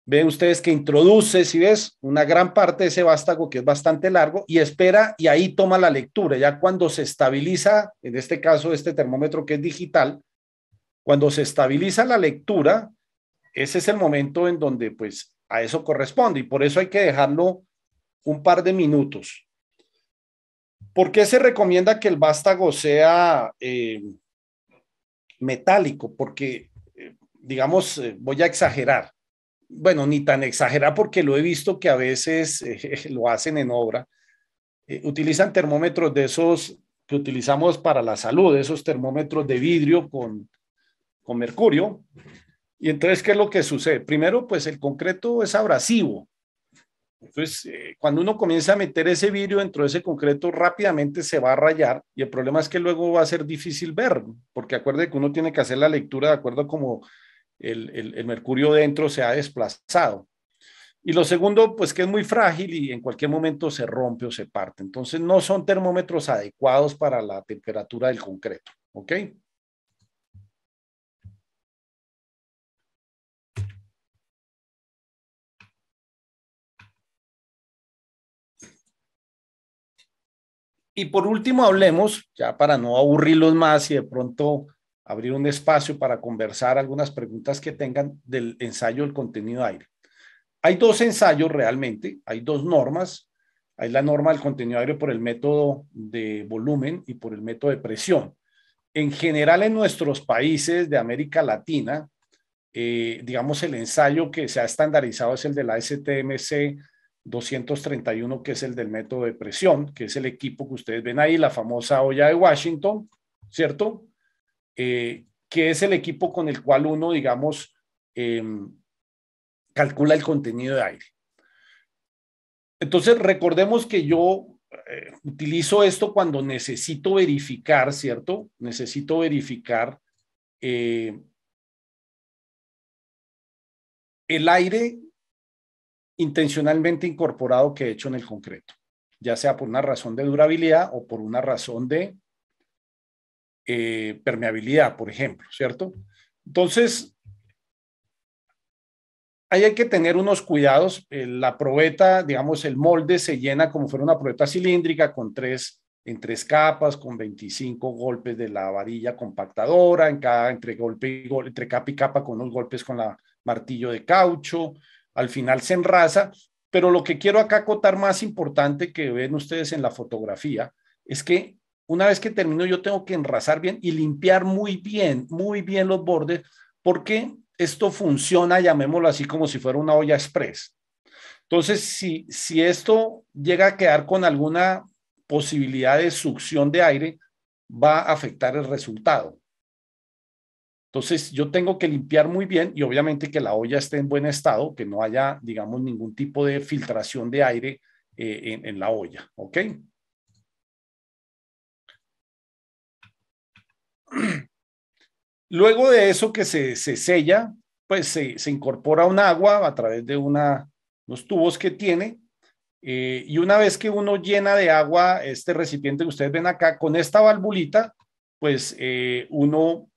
Speaker 1: Ven ustedes que introduce, si ves, una gran parte de ese vástago que es bastante largo y espera y ahí toma la lectura. Ya cuando se estabiliza, en este caso este termómetro que es digital, cuando se estabiliza la lectura, ese es el momento en donde pues a eso corresponde y por eso hay que dejarlo un par de minutos. ¿Por qué se recomienda que el vástago sea metálico? Porque, digamos, voy a exagerar. Bueno, ni tan exagerar porque lo he visto que a veces lo hacen en obra. Utilizan termómetros de esos que utilizamos para la salud, esos termómetros de vidrio con mercurio. Y entonces, ¿qué es lo que sucede? Primero, pues el concreto es abrasivo. Entonces, cuando uno comienza a meter ese vidrio dentro de ese concreto, rápidamente se va a rayar y el problema es que luego va a ser difícil ver, porque acuerde que uno tiene que hacer la lectura de acuerdo a cómo el mercurio dentro se ha desplazado. Y lo segundo, pues que es muy frágil y en cualquier momento se rompe o se parte. Entonces, no son termómetros adecuados para la temperatura del concreto. ¿Ok? Y por último hablemos, ya para no aburrirlos más y de pronto abrir un espacio para conversar algunas preguntas que tengan del ensayo del contenido de aire. Hay dos ensayos realmente, hay dos normas. Hay la norma del contenido de aire por el método de volumen y por el método de presión. En general en nuestros países de América Latina, digamos el ensayo que se ha estandarizado es el de la STMC 231, que es el del método de presión, que es el equipo que ustedes ven ahí, la famosa olla de Washington, ¿cierto? Que es el equipo con el cual uno, digamos, calcula el contenido de aire. Entonces, recordemos que yo utilizo esto cuando necesito verificar, ¿cierto? Necesito verificar el aire intencionalmente incorporado que he hecho en el concreto, ya sea por una razón de durabilidad o por una razón de permeabilidad, por ejemplo, ¿cierto? Entonces, ahí hay que tener unos cuidados. La probeta, digamos, el molde se llena como fuera una probeta cilíndrica en tres capas, con 25 golpes de la varilla compactadora, entre capa y capa con unos golpes con la martillo de caucho. Al final se enrasa, pero lo que quiero acá acotar más importante que ven ustedes en la fotografía es que una vez que termino yo tengo que enrasar bien y limpiar muy bien los bordes, porque esto funciona, llamémoslo así, como si fuera una olla express. Entonces, si esto llega a quedar con alguna posibilidad de succión de aire, va a afectar el resultado. Entonces, yo tengo que limpiar muy bien y obviamente que la olla esté en buen estado, que no haya, digamos, ningún tipo de filtración de aire en la olla, ¿ok? Luego de eso que se sella, pues se incorpora un agua a través de unos tubos que tiene. Y una vez que uno llena de agua este recipiente que ustedes ven acá, con esta valvulita, pues uno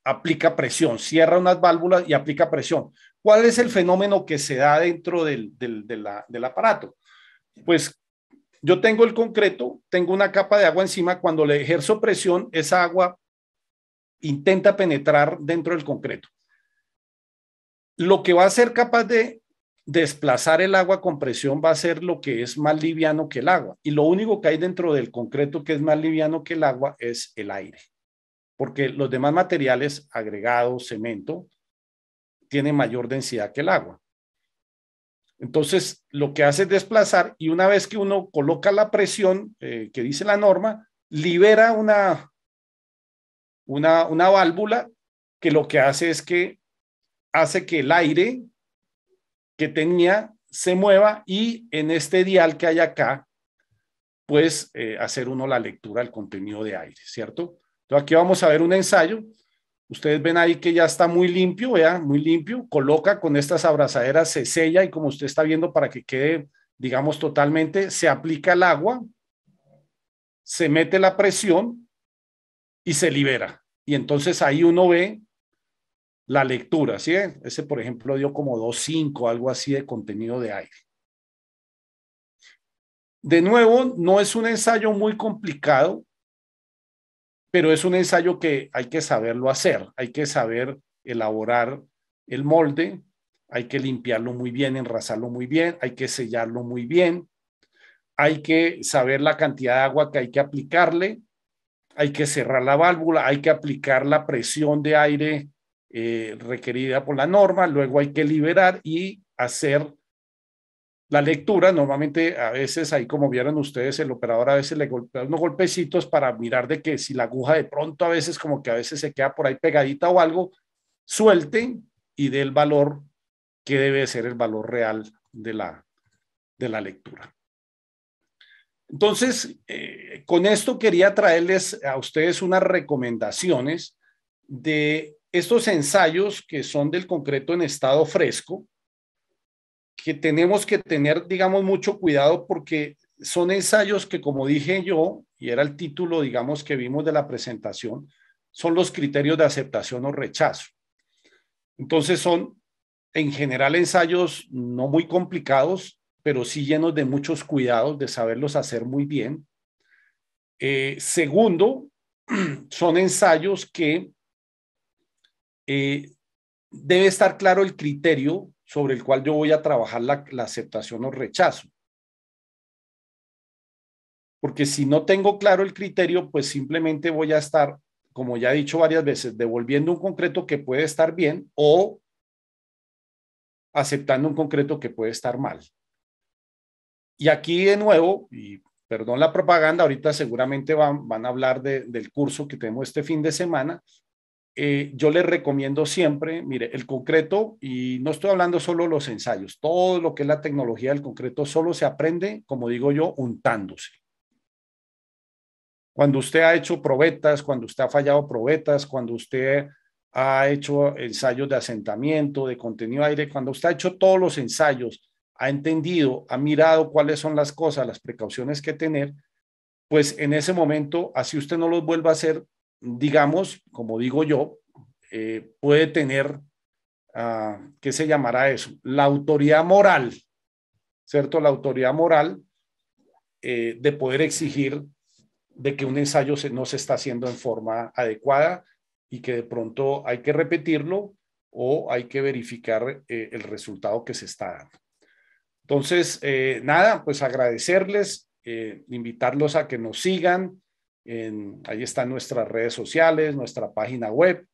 Speaker 1: aplica presión, cierra unas válvulas y aplica presión. ¿Cuál es el fenómeno que se da dentro del aparato? Pues yo tengo el concreto, tengo una capa de agua encima, cuando le ejerzo presión, esa agua intenta penetrar dentro del concreto. Lo que va a ser capaz de desplazar el agua con presión va a ser lo que es más liviano que el agua. Y lo único que hay dentro del concreto que es más liviano que el agua es el aire. Porque los demás materiales, agregados, cemento, tienen mayor densidad que el agua. Entonces, lo que hace es desplazar, y una vez que uno coloca la presión que dice la norma, libera una válvula que lo que hace es que hace que el aire que tenía se mueva y en este dial que hay acá, pues hacer uno la lectura del contenido de aire, ¿cierto? Entonces aquí vamos a ver un ensayo. Ustedes ven ahí que ya está muy limpio, vean, muy limpio. Coloca con estas abrazaderas, se sella y como usted está viendo para que quede, digamos, totalmente, se aplica el agua, se mete la presión y se libera. Y entonces ahí uno ve la lectura, ¿sí? Ese, por ejemplo, dio como 2.5, algo así de contenido de aire. De nuevo, no es un ensayo muy complicado, pero es un ensayo que hay que saberlo hacer, hay que saber elaborar el molde, hay que limpiarlo muy bien, enrasarlo muy bien, hay que sellarlo muy bien, hay que saber la cantidad de agua que hay que aplicarle, hay que cerrar la válvula, hay que aplicar la presión de aire requerida por la norma, luego hay que liberar y hacer la lectura. Normalmente a veces ahí, como vieron ustedes, el operador a veces le golpea unos golpecitos para mirar de que si la aguja de pronto a veces como que a veces se queda por ahí pegadita o algo, suelte y dé el valor que debe ser el valor real de la lectura. Entonces, con esto quería traerles a ustedes unas recomendaciones de estos ensayos que son del concreto en estado fresco, que tenemos que tener, digamos, mucho cuidado porque son ensayos que, como dije yo, y era el título, digamos, que vimos de la presentación, son los criterios de aceptación o rechazo. Entonces son, en general, ensayos no muy complicados, pero sí llenos de muchos cuidados, de saberlos hacer muy bien. Segundo, son ensayos que debe estar claro el criterio sobre el cual yo voy a trabajar la aceptación o rechazo. Porque si no tengo claro el criterio, pues simplemente voy a estar, como ya he dicho varias veces, devolviendo un concreto que puede estar bien o aceptando un concreto que puede estar mal. Y aquí de nuevo, y perdón la propaganda, ahorita seguramente van a hablar del curso que tenemos este fin de semana. Yo les recomiendo siempre, mire, el concreto, y no estoy hablando solo de los ensayos, todo lo que es la tecnología del concreto solo se aprende, como digo yo, untándose. Cuando usted ha hecho probetas, cuando usted ha fallado probetas, cuando usted ha hecho ensayos de asentamiento, de contenido de aire, cuando usted ha hecho todos los ensayos, ha entendido, ha mirado cuáles son las cosas, las precauciones que tener, pues en ese momento, así usted no los vuelva a hacer, digamos, como digo yo, puede tener, ¿qué se llamará eso? La autoridad moral, ¿cierto? La autoridad moral de poder exigir de que un ensayo no se está haciendo en forma adecuada y que de pronto hay que repetirlo o hay que verificar el resultado que se está dando. Entonces, nada, pues agradecerles, invitarlos a que nos sigan. Ahí están nuestras redes sociales, nuestra página web.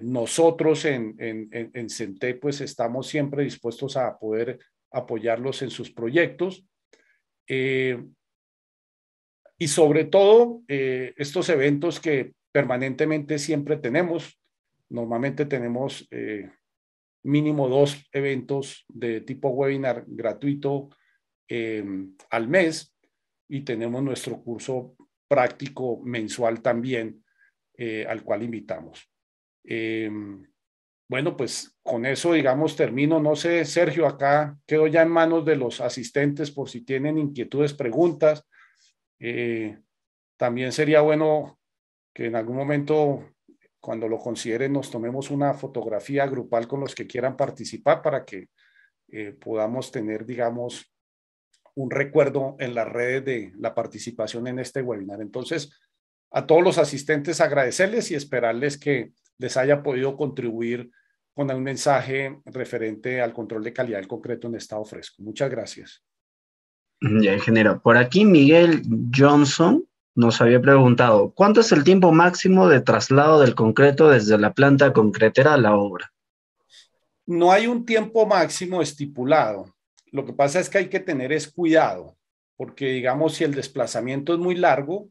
Speaker 1: Nosotros en CENTE pues estamos siempre dispuestos a poder apoyarlos en sus proyectos. Y sobre todo, estos eventos que permanentemente siempre tenemos. Normalmente tenemos mínimo 2 eventos de tipo webinar gratuito al mes y tenemos nuestro curso práctico mensual también al cual invitamos. Bueno, pues con eso, digamos, termino. No sé, Sergio, acá quedo ya en manos de los asistentes por si tienen inquietudes, preguntas. También sería bueno que en algún momento, cuando lo consideren, nos tomemos una fotografía grupal con los que quieran participar para que podamos tener, digamos, un recuerdo en las redes de la participación en este webinar. Entonces, a todos los asistentes agradecerles y esperarles que les haya podido contribuir con un mensaje referente al control de calidad del concreto en estado fresco. Muchas gracias.
Speaker 2: Ya, ingeniero. Por aquí Miguel Johnson nos había preguntado, ¿cuánto es el tiempo máximo de traslado del concreto desde la planta concretera a la obra?
Speaker 1: No hay un tiempo máximo estipulado. Lo que pasa es que hay que tener cuidado, porque digamos, si el desplazamiento es muy largo,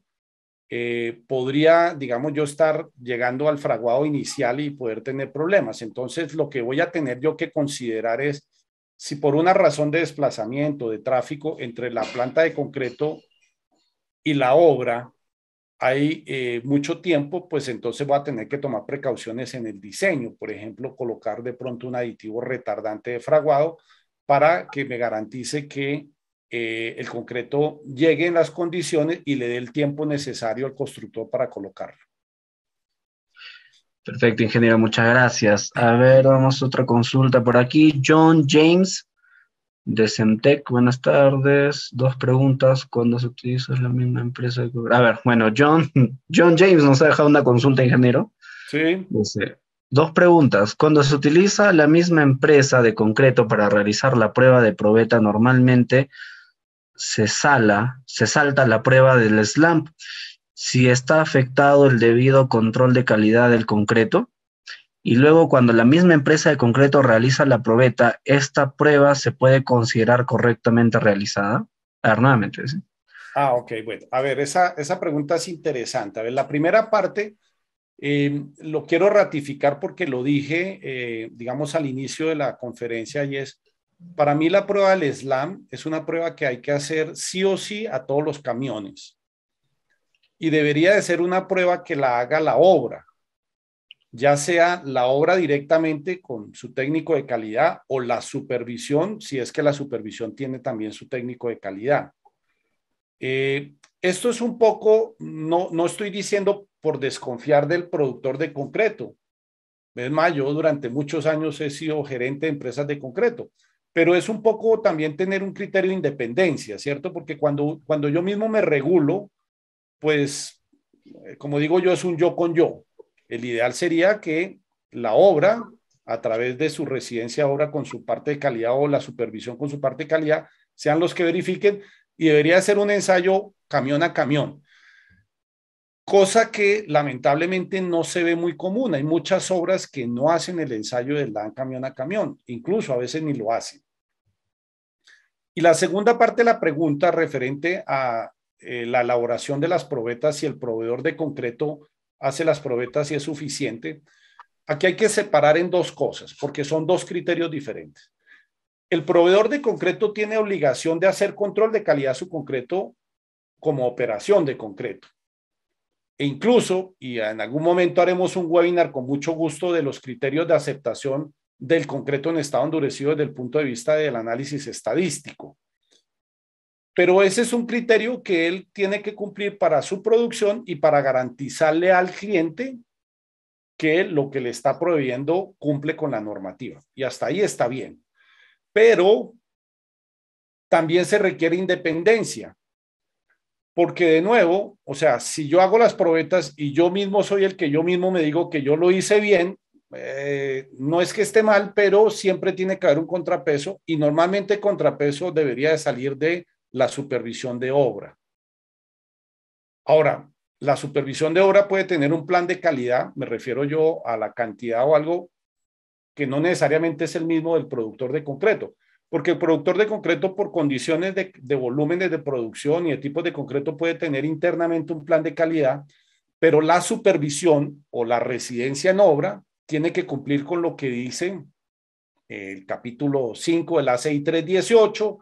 Speaker 1: podría, digamos, yo estar llegando al fraguado inicial y poder tener problemas. Entonces, lo que voy a tener yo que considerar es si por una razón de desplazamiento, de tráfico entre la planta de concreto y la obra hay mucho tiempo, pues entonces voy a tener que tomar precauciones en el diseño. Por ejemplo, colocar de pronto un aditivo retardante de fraguado para que me garantice que el concreto llegue en las condiciones y le dé el tiempo necesario al constructor para colocarlo.
Speaker 2: Perfecto, ingeniero, muchas gracias. A ver, vamos a otra consulta por aquí. John James, de Semtec, buenas tardes. 2 preguntas. ¿Cuándo se utiliza la misma empresa? A ver, bueno, John James nos ha dejado una consulta, ingeniero.
Speaker 1: Sí.
Speaker 2: Dice, 2 preguntas. Cuando se utiliza la misma empresa de concreto para realizar la prueba de probeta, normalmente se salta la prueba del SLAMP si está afectado el debido control de calidad del concreto. Y luego, cuando la misma empresa de concreto realiza la probeta, ¿esta prueba se puede considerar correctamente realizada? A ver, nuevamente, ¿sí?
Speaker 1: Ok, bueno. A ver, esa pregunta es interesante. A ver, la primera parte lo quiero ratificar porque lo dije, digamos, al inicio de la conferencia y es, para mí la prueba del SLAM es una prueba que hay que hacer sí o sí a todos los camiones. Y debería de ser una prueba que la haga la obra, ya sea la obra directamente con su técnico de calidad o la supervisión, si es que la supervisión tiene también su técnico de calidad. Esto es un poco, no estoy diciendo por desconfiar del productor de concreto. Es más, yo durante muchos años he sido gerente de empresas de concreto, pero es un poco también tener un criterio de independencia, ¿cierto? Porque cuando yo mismo me regulo, pues, como digo yo, es un yo con yo. El ideal sería que la obra, a través de su residencia obra con su parte de calidad o la supervisión con su parte de calidad, sean los que verifiquen y debería ser un ensayo camión a camión. Cosa que lamentablemente no se ve muy común. Hay muchas obras que no hacen el ensayo del LAN camión a camión, incluso a veces ni lo hacen. Y la segunda parte de la pregunta referente a la elaboración de las probetas, si el proveedor de concreto hace las probetas y es suficiente, aquí hay que separar en dos cosas, porque son dos criterios diferentes. El proveedor de concreto tiene obligación de hacer control de calidad de su concreto como operación de concreto. E incluso, y en algún momento haremos un webinar con mucho gusto de los criterios de aceptación del concreto en estado endurecido desde el punto de vista del análisis estadístico. Pero ese es un criterio que él tiene que cumplir para su producción y para garantizarle al cliente que lo que le está proveyendo cumple con la normativa. Y hasta ahí está bien. Pero también se requiere independencia. Porque de nuevo, o sea, si yo hago las probetas y yo mismo soy el que yo mismo me digo que yo lo hice bien, no es que esté mal, pero siempre tiene que haber un contrapeso y normalmente el contrapeso debería de salir de la supervisión de obra. Ahora, la supervisión de obra puede tener un plan de calidad, me refiero yo a la cantidad o algo que no necesariamente es el mismo del productor de concreto. Porque el productor de concreto, por condiciones de volúmenes de producción y de tipos de concreto, puede tener internamente un plan de calidad, pero la supervisión o la residencia en obra tiene que cumplir con lo que dice el capítulo 5 de la ACI 318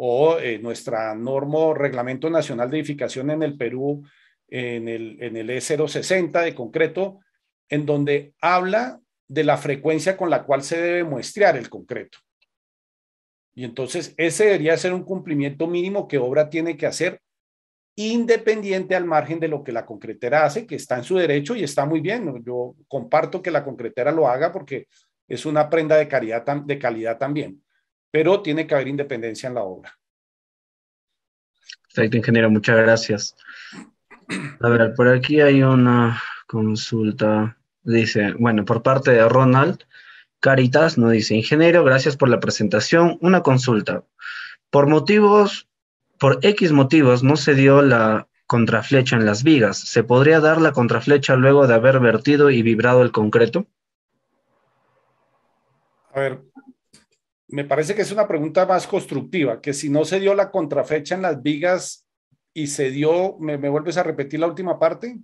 Speaker 1: o nuestra norma Reglamento Nacional de Edificación en el Perú, en el E060 de concreto, en donde habla de la frecuencia con la cual se debe muestrear el concreto. Y entonces ese debería ser un cumplimiento mínimo que obra tiene que hacer independiente al margen de lo que la concretera hace, que está en su derecho y está muy bien. Yo comparto que la concretera lo haga porque es una prenda de calidad también, pero tiene que haber independencia en la obra.
Speaker 2: Perfecto, ingeniero, muchas gracias. A ver, por aquí hay una consulta. Dice, bueno, por parte de Ronald Caritas, nos dice, ingeniero, gracias por la presentación. Una consulta. Por X motivos, no se dio la contraflecha en las vigas. ¿Se podría dar la contraflecha luego de haber vertido y vibrado el concreto?
Speaker 1: A ver, me parece que es una pregunta más constructiva, que si no se dio la contraflecha en las vigas y se dio, ¿me vuelves a repetir la última parte?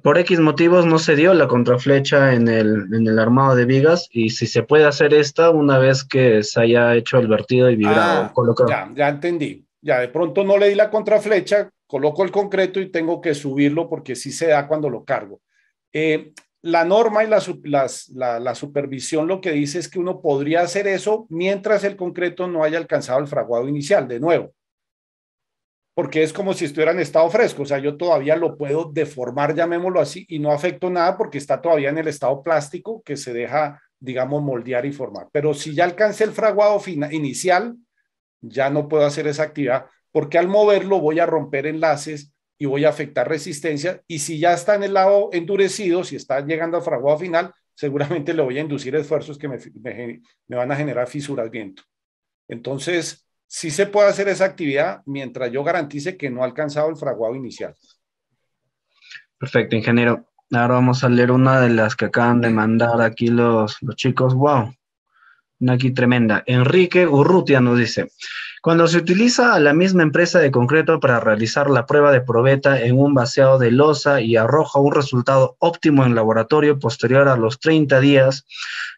Speaker 2: Por X motivos no se dio la contraflecha en el armado de vigas y si se puede hacer esta una vez que se haya hecho el vertido y vibrado, colocado.
Speaker 1: Ya entendí. Ya de pronto no le di la contraflecha, coloco el concreto y tengo que subirlo porque sí se da cuando lo cargo. La norma y la supervisión lo que dice es que uno podría hacer eso mientras el concreto no haya alcanzado el fraguado inicial, de nuevo, porque es como si estuviera en estado fresco, o sea, yo todavía lo puedo deformar, llamémoslo así, y no afecto nada porque está todavía en el estado plástico que se deja, digamos, moldear y formar. Pero si ya alcancé el fraguado inicial, ya no puedo hacer esa actividad porque al moverlo voy a romper enlaces y voy a afectar resistencia y si ya está en el lado endurecido, si está llegando al fraguado final, seguramente le voy a inducir esfuerzos que me van a generar fisuras viento. Entonces, sí se puede hacer esa actividad mientras yo garantice que no ha alcanzado el fraguado inicial.
Speaker 2: Perfecto, ingeniero. Ahora vamos a leer una de las que acaban de mandar aquí los chicos. Wow, una aquí tremenda. Enrique Urrutia nos dice, cuando se utiliza a la misma empresa de concreto para realizar la prueba de probeta en un vaciado de losa y arroja un resultado óptimo en laboratorio posterior a los 30 días,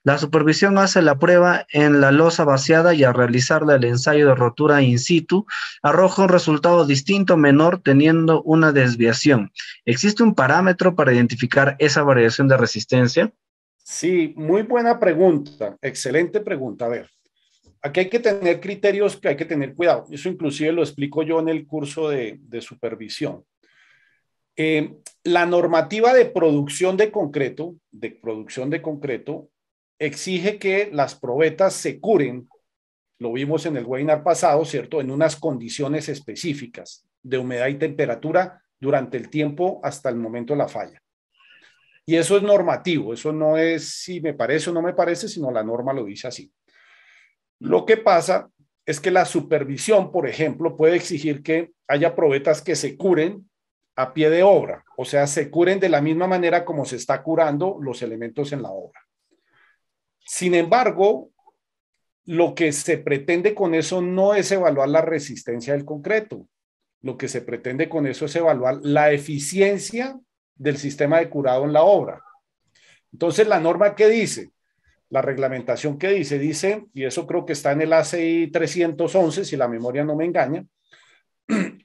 Speaker 2: la supervisión hace la prueba en la losa vaciada y al realizarle el ensayo de rotura in situ, arroja un resultado distinto menor teniendo una desviación. ¿Existe un parámetro para identificar esa variación de resistencia?
Speaker 1: Sí, muy buena pregunta, excelente pregunta. A ver, aquí hay que tener criterios que hay que tener cuidado. Eso inclusive lo explico yo en el curso de supervisión. La normativa de producción de concreto, exige que las probetas se curen, lo vimos en el webinar pasado, ¿cierto? En unas condiciones específicas de humedad y temperatura durante el tiempo hasta el momento de la falla. Y eso es normativo, eso no es si me parece o no me parece, sino la norma lo dice así. Lo que pasa es que la supervisión, por ejemplo, puede exigir que haya probetas que se curen a pie de obra, o sea, se curen de la misma manera como se está curando los elementos en la obra. Sin embargo, lo que se pretende con eso no es evaluar la resistencia del concreto. Lo que se pretende con eso es evaluar la eficiencia del sistema de curado en la obra. Entonces, la norma que dice, la reglamentación que dice, y eso creo que está en el ACI 311, si la memoria no me engaña,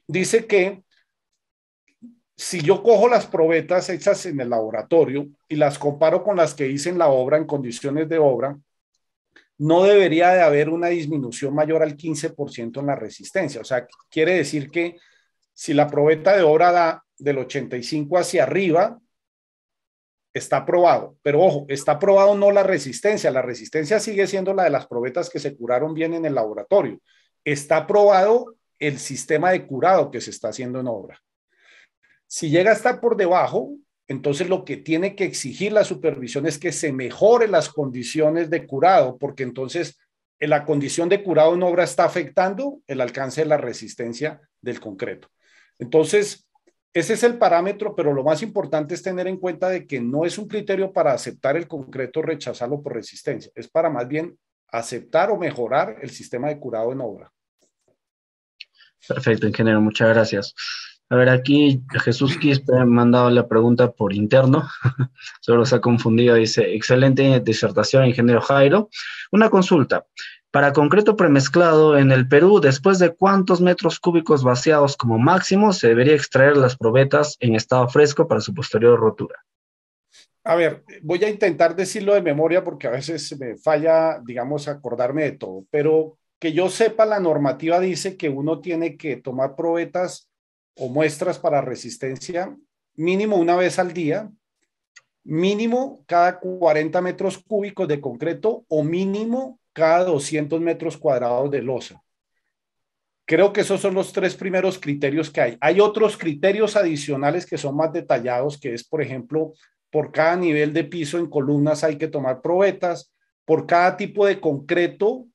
Speaker 1: dice que si yo cojo las probetas hechas en el laboratorio y las comparo con las que hice en la obra, en condiciones de obra, no debería de haber una disminución mayor al 15% en la resistencia. O sea, quiere decir que si la probeta de obra da del 85 hacia arriba, está aprobado. Pero ojo, está aprobado no la resistencia sigue siendo la de las probetas que se curaron bien en el laboratorio. Está aprobado el sistema de curado que se está haciendo en obra. Si llega a estar por debajo, entonces lo que tiene que exigir la supervisión es que se mejoren las condiciones de curado, porque entonces la condición de curado en obra está afectando el alcance de la resistencia del concreto. Entonces, ese es el parámetro, pero lo más importante es tener en cuenta de que no es un criterio para aceptar el concreto o rechazarlo por resistencia, es para más bien aceptar o mejorar el sistema de curado en obra.
Speaker 2: Perfecto, ingeniero, muchas gracias. A ver, aquí Jesús Quispe me ha mandado la pregunta por interno, solo se ha confundido, dice, excelente disertación, ingeniero Jairo. Una consulta, para concreto premezclado en el Perú, ¿después de cuántos metros cúbicos vaciados como máximo se debería extraer las probetas en estado fresco para su posterior rotura?
Speaker 1: A ver, voy a intentar decirlo de memoria porque a veces me falla, digamos, acordarme de todo, pero que yo sepa, la normativa dice que uno tiene que tomar probetas o muestras para resistencia mínimo una vez al día, mínimo cada 40 metros cúbicos de concreto o mínimo cada 200 metros cuadrados de losa. Creo que esos son los tres primeros criterios que hay. Hay otros criterios adicionales que son más detallados, que es, por ejemplo, por cada nivel de piso en columnas hay que tomar probetas, por cada tipo de concreto,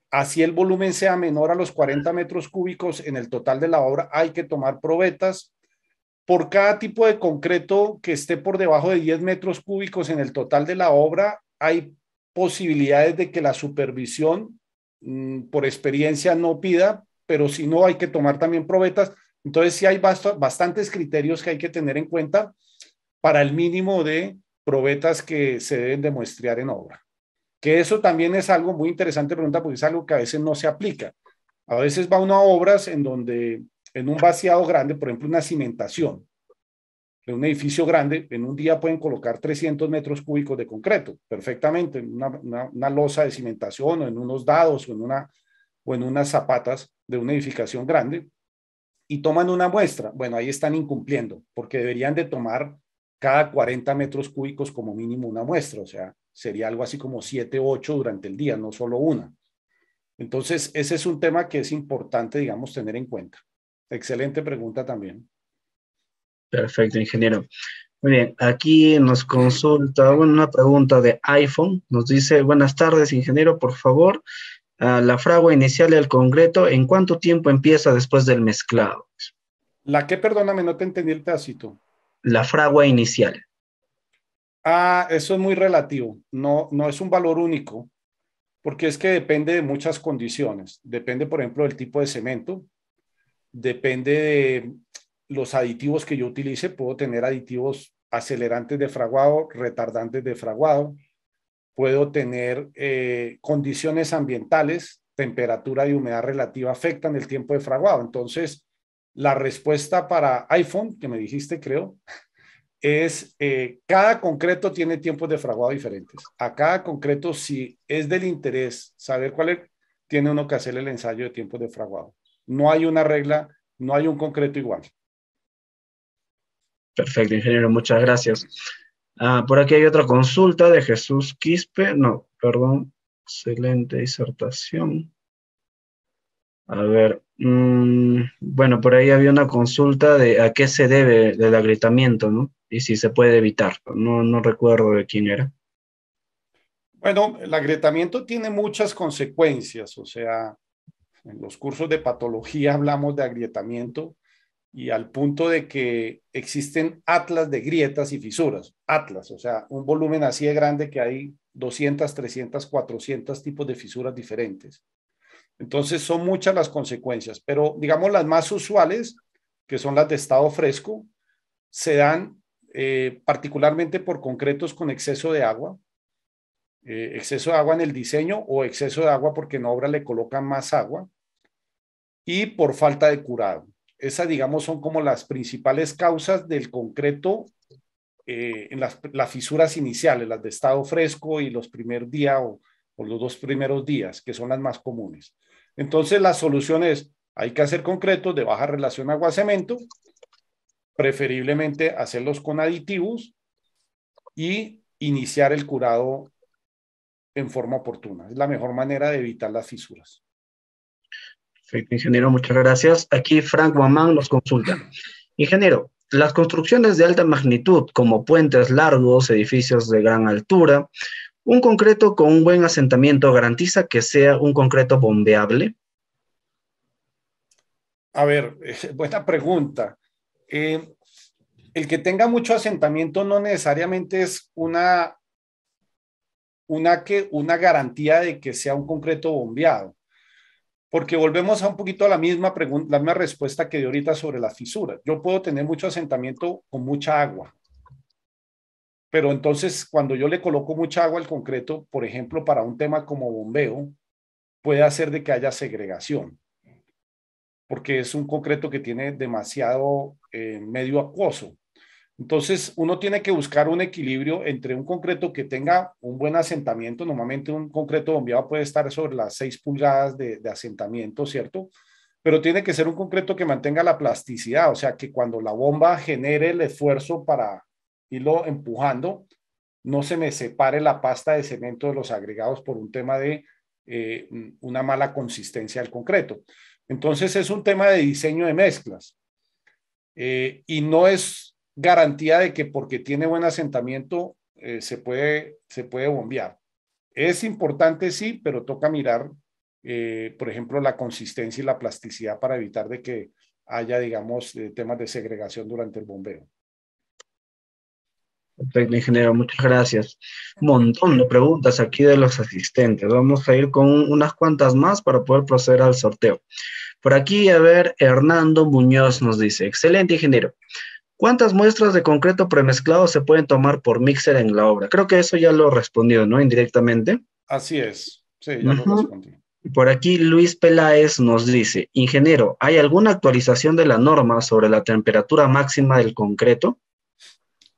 Speaker 1: así el volumen sea menor a los 40 metros cúbicos en el total de la obra, hay que tomar probetas. Por cada tipo de concreto que esté por debajo de 10 metros cúbicos en el total de la obra, hay posibilidades de que la supervisión por experiencia no pida, pero si no hay que tomar también probetas. Entonces sí hay bastantes criterios que hay que tener en cuenta para el mínimo de probetas que se deben de muestrear en obra. Que eso también es algo muy interesante pregunta, porque es algo que a veces no se aplica. A veces va uno a obras en donde en un vaciado grande, por ejemplo, una cimentación de un edificio grande, en un día pueden colocar 300 metros cúbicos de concreto, perfectamente, en una losa de cimentación o en unos dados o en unas zapatas de una edificación grande, y toman una muestra. Bueno, ahí están incumpliendo, porque deberían de tomar cada 40 metros cúbicos como mínimo una muestra, o sea, sería algo así como 7 o 8 durante el día, no solo una. Entonces, ese es un tema que es importante, digamos, tener en cuenta. Excelente pregunta también.
Speaker 2: Perfecto, ingeniero. Muy bien, aquí nos consulta, bueno, una pregunta de iPhone. Nos dice, buenas tardes, ingeniero, por favor, la fragua inicial del concreto, ¿en cuánto tiempo empieza después del mezclado?
Speaker 1: La que, perdóname, no te entendí el pedacito.
Speaker 2: La fragua inicial.
Speaker 1: Ah, eso es muy relativo, no, no es un valor único, porque es que depende de muchas condiciones. Depende, por ejemplo, del tipo de cemento, depende de los aditivos que yo utilice. Puedo tener aditivos acelerantes de fraguado, retardantes de fraguado. Puedo tener condiciones ambientales, temperatura y humedad relativa afectan el tiempo de fraguado. Entonces, la respuesta para iPhone, que me dijiste, creo, es cada concreto tiene tiempos de fraguado diferentes. A cada concreto, si es del interés saber cuál es, tiene uno que hacer el ensayo de tiempos de fraguado. No hay una regla, no hay un concreto igual.
Speaker 2: Perfecto, ingeniero, muchas gracias. Por aquí hay otra consulta de Jesús Quispe. No, perdón. Excelente disertación. A ver, bueno, por ahí había una consulta de a qué se debe el agrietamiento, ¿no? Y si se puede evitar. No, no recuerdo de quién era.
Speaker 1: Bueno, el agrietamiento tiene muchas consecuencias, o sea, en los cursos de patología hablamos de agrietamiento y al punto de que existen atlas de grietas y fisuras, atlas, o sea, un volumen así de grande que hay 200, 300, 400 tipos de fisuras diferentes. Entonces son muchas las consecuencias, pero digamos las más usuales, que son las de estado fresco, se dan particularmente por concretos con exceso de agua en el diseño o exceso de agua porque en obra le colocan más agua y por falta de curado. Esas, digamos, son como las principales causas del concreto en las fisuras iniciales, las de estado fresco y los primeros días o los 2 primeros días, que son las más comunes. Entonces, la solución es, hay que hacer concretos de baja relación agua-cemento, preferiblemente hacerlos con aditivos y iniciar el curado en forma oportuna. Es la mejor manera de evitar las fisuras.
Speaker 2: Perfecto, ingeniero, muchas gracias. Aquí Frank Guamán nos consulta. Ingeniero, las construcciones de alta magnitud, como puentes largos, edificios de gran altura, ¿un concreto con un buen asentamiento garantiza que sea un concreto bombeable?
Speaker 1: A ver, buena pregunta. Eh, el que tenga mucho asentamiento no necesariamente es una garantía de que sea un concreto bombeado, porque volvemos a un poquito a la misma pregunta, la misma respuesta que di ahorita sobre las fisuras. Yo puedo tener mucho asentamiento con mucha agua, pero entonces cuando yo le coloco mucha agua al concreto, por ejemplo, para un tema como bombeo, puede hacer de que haya segregación, porque es un concreto que tiene demasiado medio acuoso. Entonces, uno tiene que buscar un equilibrio entre un concreto que tenga un buen asentamiento. Normalmente un concreto bombeado puede estar sobre las 6 pulgadas de asentamiento, ¿cierto? Pero tiene que ser un concreto que mantenga la plasticidad, o sea, que cuando la bomba genere el esfuerzo para irlo empujando, no se me separe la pasta de cemento de los agregados por un tema de eh, una mala consistencia del concreto. Entonces, es un tema de diseño de mezclas y no es garantía de que porque tiene buen asentamiento se puede bombear. Es importante, sí, pero toca mirar, por ejemplo, la consistencia y la plasticidad para evitar de que haya, digamos, temas de segregación durante el bombeo.
Speaker 2: Perfecto, ingeniero, muchas gracias. Un montón de preguntas aquí de los asistentes. Vamos a ir con unas cuantas más para poder proceder al sorteo. Por aquí, a ver, Hernando Muñoz nos dice, excelente, ingeniero. ¿Cuántas muestras de concreto premezclado se pueden tomar por mixer en la obra? Creo que eso ya lo respondió, ¿no? Indirectamente.
Speaker 1: Así es, sí, ya lo
Speaker 2: Ujú.
Speaker 1: respondí.
Speaker 2: Por aquí Luis Peláez nos dice, ingeniero, ¿hay alguna actualización de la norma sobre la temperatura máxima del concreto?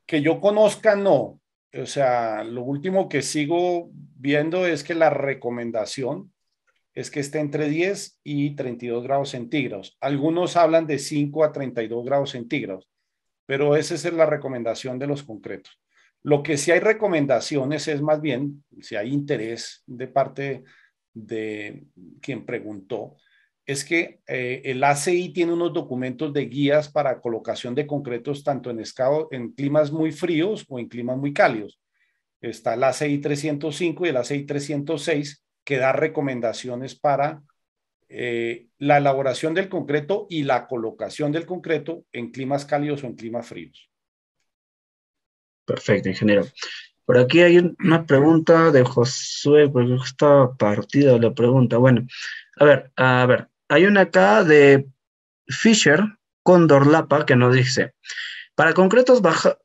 Speaker 1: Que yo conozca, no. O sea, lo último que sigo viendo es que la recomendación es que esté entre 10 y 32 grados centígrados. Algunos hablan de 5 a 32 grados centígrados, pero esa es la recomendación de los concretos. Lo que sí hay recomendaciones es más bien, si hay interés de parte de quien preguntó, es que el ACI tiene unos documentos de guías para colocación de concretos tanto en climas muy fríos o en climas muy cálidos. Está el ACI 305 y el ACI 306 que da recomendaciones para la elaboración del concreto y la colocación del concreto en climas cálidos o en climas fríos.
Speaker 2: Perfecto, ingeniero. Por aquí hay una pregunta de Josué, porque está partida la pregunta. Bueno, a ver, hay una acá de Fisher Cóndor Lapa que nos dice, para concretos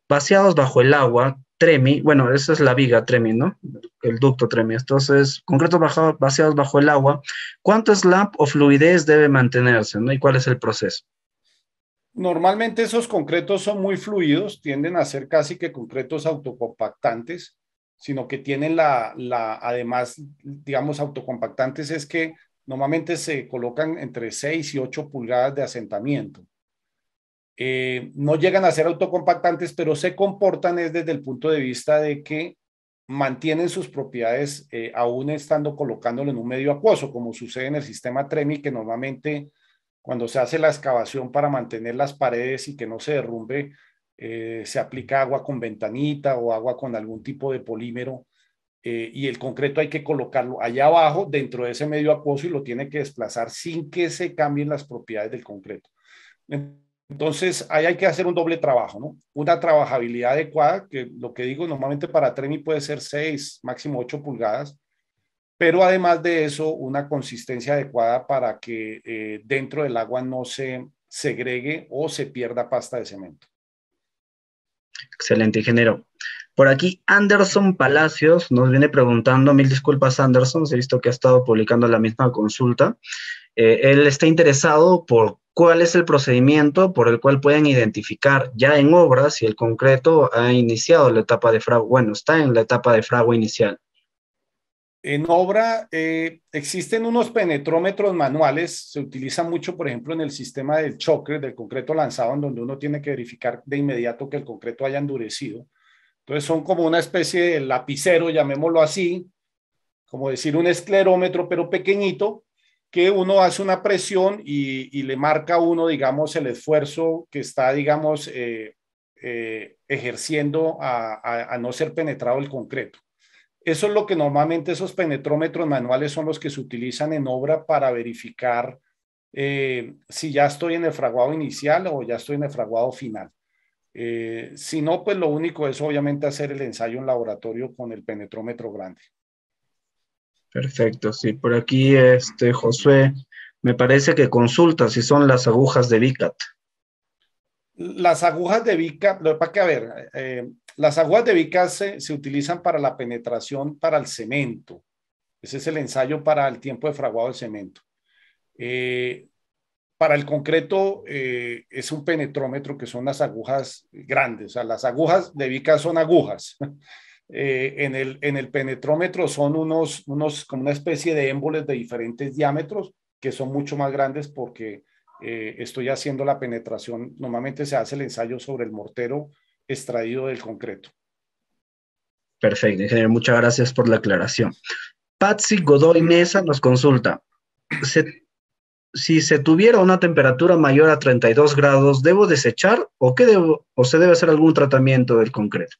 Speaker 2: vaciados bajo el agua, TREMI, bueno, esa es la viga TREMI, ¿no? El ducto TREMI. Entonces, concretos vaciados bajo el agua, ¿cuánto slab o fluidez debe mantenerse, ¿no? ¿Y cuál es el proceso?
Speaker 1: Normalmente esos concretos son muy fluidos, tienden a ser casi que concretos autocompactantes, sino que tienen además, digamos, autocompactantes es que normalmente se colocan entre 6 y 8 pulgadas de asentamiento. No llegan a ser autocompactantes, pero se comportan es desde el punto de vista de que mantienen sus propiedades aún estando colocándolo en un medio acuoso, como sucede en el sistema TREMI, que normalmente cuando se hace la excavación para mantener las paredes y que no se derrumbe, se aplica agua con ventanita o agua con algún tipo de polímero, y el concreto hay que colocarlo allá abajo dentro de ese medio acuoso y lo tiene que desplazar sin que se cambien las propiedades del concreto. Entonces, ahí hay que hacer un doble trabajo, ¿no? Una trabajabilidad adecuada, que lo que digo, normalmente para TREMI puede ser 6, máximo 8 pulgadas, pero además de eso, una consistencia adecuada para que dentro del agua no se segregue o se pierda pasta de cemento.
Speaker 2: Excelente, ingeniero. Por aquí, Anderson Palacios nos viene preguntando, mil disculpas, Anderson, he visto que ha estado publicando la misma consulta. Él está interesado por cuál es el procedimiento por el cual pueden identificar ya en obra si el concreto ha iniciado la etapa de fragua, bueno, está en la etapa de fragua inicial.
Speaker 1: En obra existen unos penetrómetros manuales, se utilizan mucho, por ejemplo, en el sistema del choque, del concreto lanzado, en donde uno tiene que verificar de inmediato que el concreto haya endurecido. Entonces son como una especie de lapicero, llamémoslo así, como decir un esclerómetro, pero pequeñito, que uno hace una presión y le marca a uno, digamos, el esfuerzo que está, digamos, ejerciendo a no ser penetrado el concreto. Eso es lo que normalmente esos penetrómetros manuales son los que se utilizan en obra para verificar si ya estoy en el fraguado inicial o ya estoy en el fraguado final. Si no, pues lo único es obviamente hacer el ensayo en laboratorio con el penetrómetro grande.
Speaker 2: Perfecto, sí. Por aquí, Josué, me parece que consulta si son las agujas de Vicat.
Speaker 1: Las agujas de Vicat, lo que pasa que, a ver, las agujas de Vicat se utilizan para la penetración para el cemento. Ese es el ensayo para el tiempo de fraguado del cemento. Para el concreto es un penetrómetro, que son las agujas grandes. O sea, las agujas de Vicat son agujas. En el penetrómetro son unos como una especie de émboles de diferentes diámetros que son mucho más grandes porque estoy haciendo la penetración. Normalmente se hace el ensayo sobre el mortero extraído del concreto.
Speaker 2: Perfecto, ingeniero, muchas gracias por la aclaración. Patsy Godoy Mesa nos consulta. Si se tuviera una temperatura mayor a 32 grados, ¿debo desechar o se debe hacer algún tratamiento del concreto?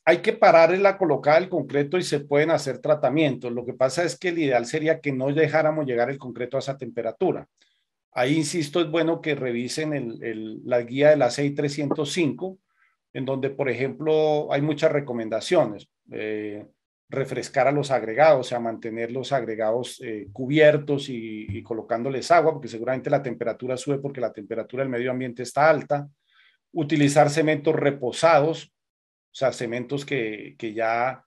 Speaker 1: Hay que parar en la colocada del concreto y se pueden hacer tratamientos. Lo que pasa es que el ideal sería que no dejáramos llegar el concreto a esa temperatura. Ahí, insisto, es bueno que revisen la guía de la 6305, en donde, por ejemplo, hay muchas recomendaciones. Refrescar a los agregados, o sea, mantener los agregados cubiertos y colocándoles agua, porque seguramente la temperatura sube porque la temperatura del medio ambiente está alta. Utilizar cementos reposados, o sea, cementos que ya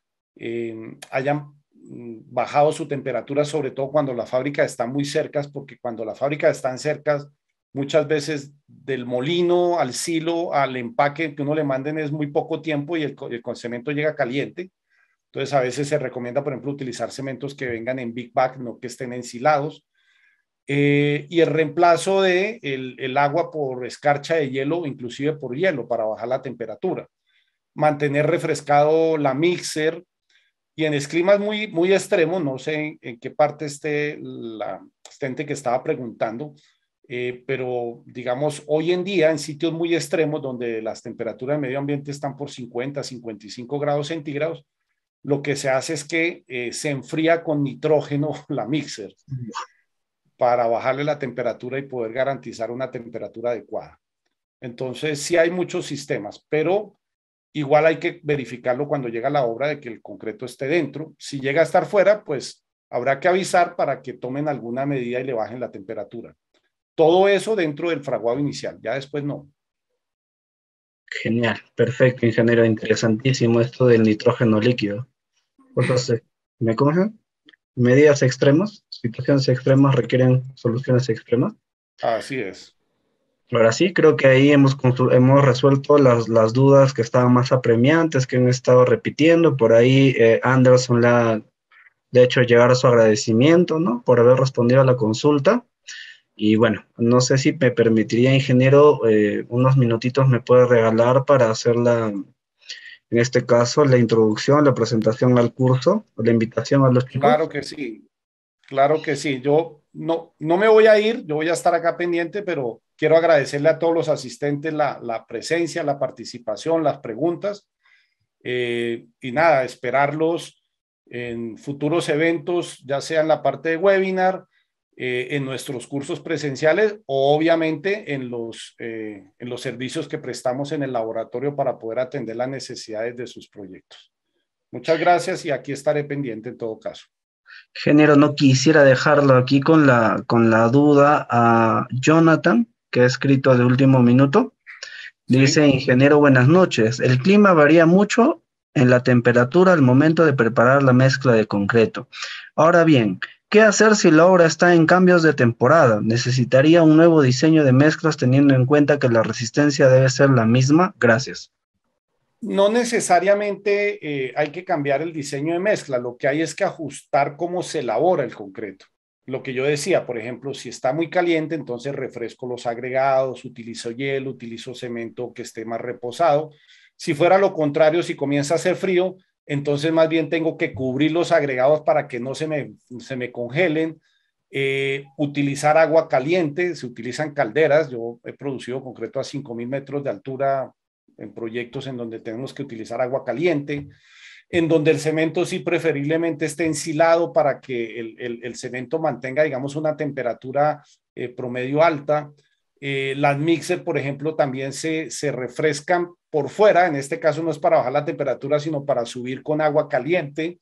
Speaker 1: hayan bajado su temperatura, sobre todo cuando la fábrica está muy cerca, porque cuando la fábrica están cerca, muchas veces del molino al silo, al empaque que uno le manden es muy poco tiempo y el cemento llega caliente. Entonces, a veces se recomienda, por ejemplo, utilizar cementos que vengan en big bag, no que estén ensilados. Y el reemplazo de el agua por escarcha de hielo, inclusive por hielo, para bajar la temperatura. Mantener refrescado la mixer, y en climas muy, muy extremos, no sé en qué parte esté la gente que estaba preguntando, pero digamos, hoy en día en sitios muy extremos donde las temperaturas del medio ambiente están por 50, 55 grados centígrados, lo que se hace es que se enfría con nitrógeno la mixer para bajarle la temperatura y poder garantizar una temperatura adecuada. Entonces, sí hay muchos sistemas, pero igual hay que verificarlo cuando llega la obra de que el concreto esté dentro. Si llega a estar fuera, pues habrá que avisar para que tomen alguna medida y le bajen la temperatura. Todo eso dentro del fraguado inicial, ya después no.
Speaker 2: Genial, perfecto, ingeniero, interesantísimo esto del nitrógeno líquido. Cosas, ¿cómo se llama? Medidas extremas, situaciones extremas requieren soluciones extremas.
Speaker 1: Así es.
Speaker 2: Ahora sí, creo que ahí hemos resuelto las dudas que estaban más apremiantes, que han estado repitiendo. Por ahí Anderson le ha hecho llegar su agradecimiento, ¿no? Por haber respondido a la consulta. Y bueno, no sé si me permitiría, ingeniero, unos minutitos me puede regalar para hacer En este caso, la introducción, la presentación al curso, o la invitación a los chicos.
Speaker 1: Claro que sí, claro que sí. Yo no me voy a ir, yo voy a estar acá pendiente, pero quiero agradecerle a todos los asistentes la presencia, la participación, las preguntas. Y nada, esperarlos en futuros eventos, ya sea en la parte de webinar, en nuestros cursos presenciales o obviamente en los servicios que prestamos en el laboratorio para poder atender las necesidades de sus proyectos. Muchas gracias y aquí estaré pendiente en todo caso.
Speaker 2: Ingeniero, no quisiera dejarlo aquí con la duda a Jonathan, que ha escrito de último minuto.
Speaker 1: ¿Sí?
Speaker 2: Dice, ingeniero, buenas noches. El clima varía mucho en la temperatura al momento de preparar la mezcla de concreto. Ahora bien, ¿qué hacer si la obra está en cambios de temporada? ¿Necesitaría un nuevo diseño de mezclas teniendo en cuenta que la resistencia debe ser la misma? Gracias.
Speaker 1: No necesariamente hay que cambiar el diseño de mezcla, lo que hay es que ajustar cómo se elabora el concreto. Lo que yo decía, por ejemplo, si está muy caliente, entonces refresco los agregados, utilizo hielo, utilizo cemento que esté más reposado. Si fuera lo contrario, si comienza a hacer frío, entonces más bien tengo que cubrir los agregados para que no se me congelen. Utilizar agua caliente, se utilizan calderas. Yo he producido concreto a 5.000 metros de altura en proyectos en donde tenemos que utilizar agua caliente, en donde el cemento sí preferiblemente esté ensilado para que el cemento mantenga, digamos, una temperatura promedio alta. Las mixer, por ejemplo, también se refrescan por fuera, en este caso no es para bajar la temperatura, sino para subir con agua caliente.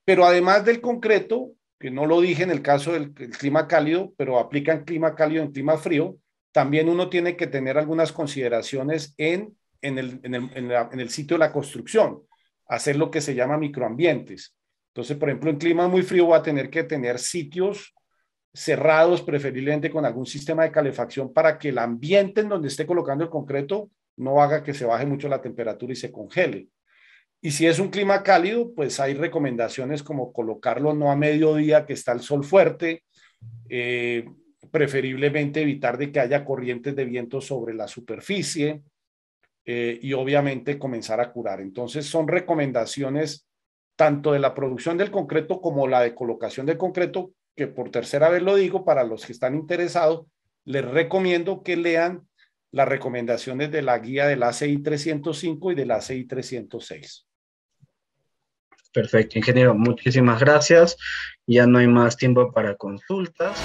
Speaker 1: Pero además del concreto, que no lo dije en el caso del clima cálido, pero aplica en clima cálido, en clima frío, también uno tiene que tener algunas consideraciones en el sitio de la construcción, hacer lo que se llama microambientes. Entonces, por ejemplo, en clima muy frío va a tener que tener sitios cerrados, preferiblemente con algún sistema de calefacción para que el ambiente en donde esté colocando el concreto no haga que se baje mucho la temperatura y se congele. Y si es un clima cálido, pues hay recomendaciones como colocarlo no a mediodía que está el sol fuerte, preferiblemente evitar de que haya corrientes de viento sobre la superficie y obviamente comenzar a curar. Entonces son recomendaciones tanto de la producción del concreto como la de colocación del concreto, que por tercera vez lo digo, para los que están interesados, les recomiendo que lean las recomendaciones de la guía del ACI 305 y del ACI 306.
Speaker 2: Perfecto, ingeniero, muchísimas gracias. Ya no hay más tiempo para consultas.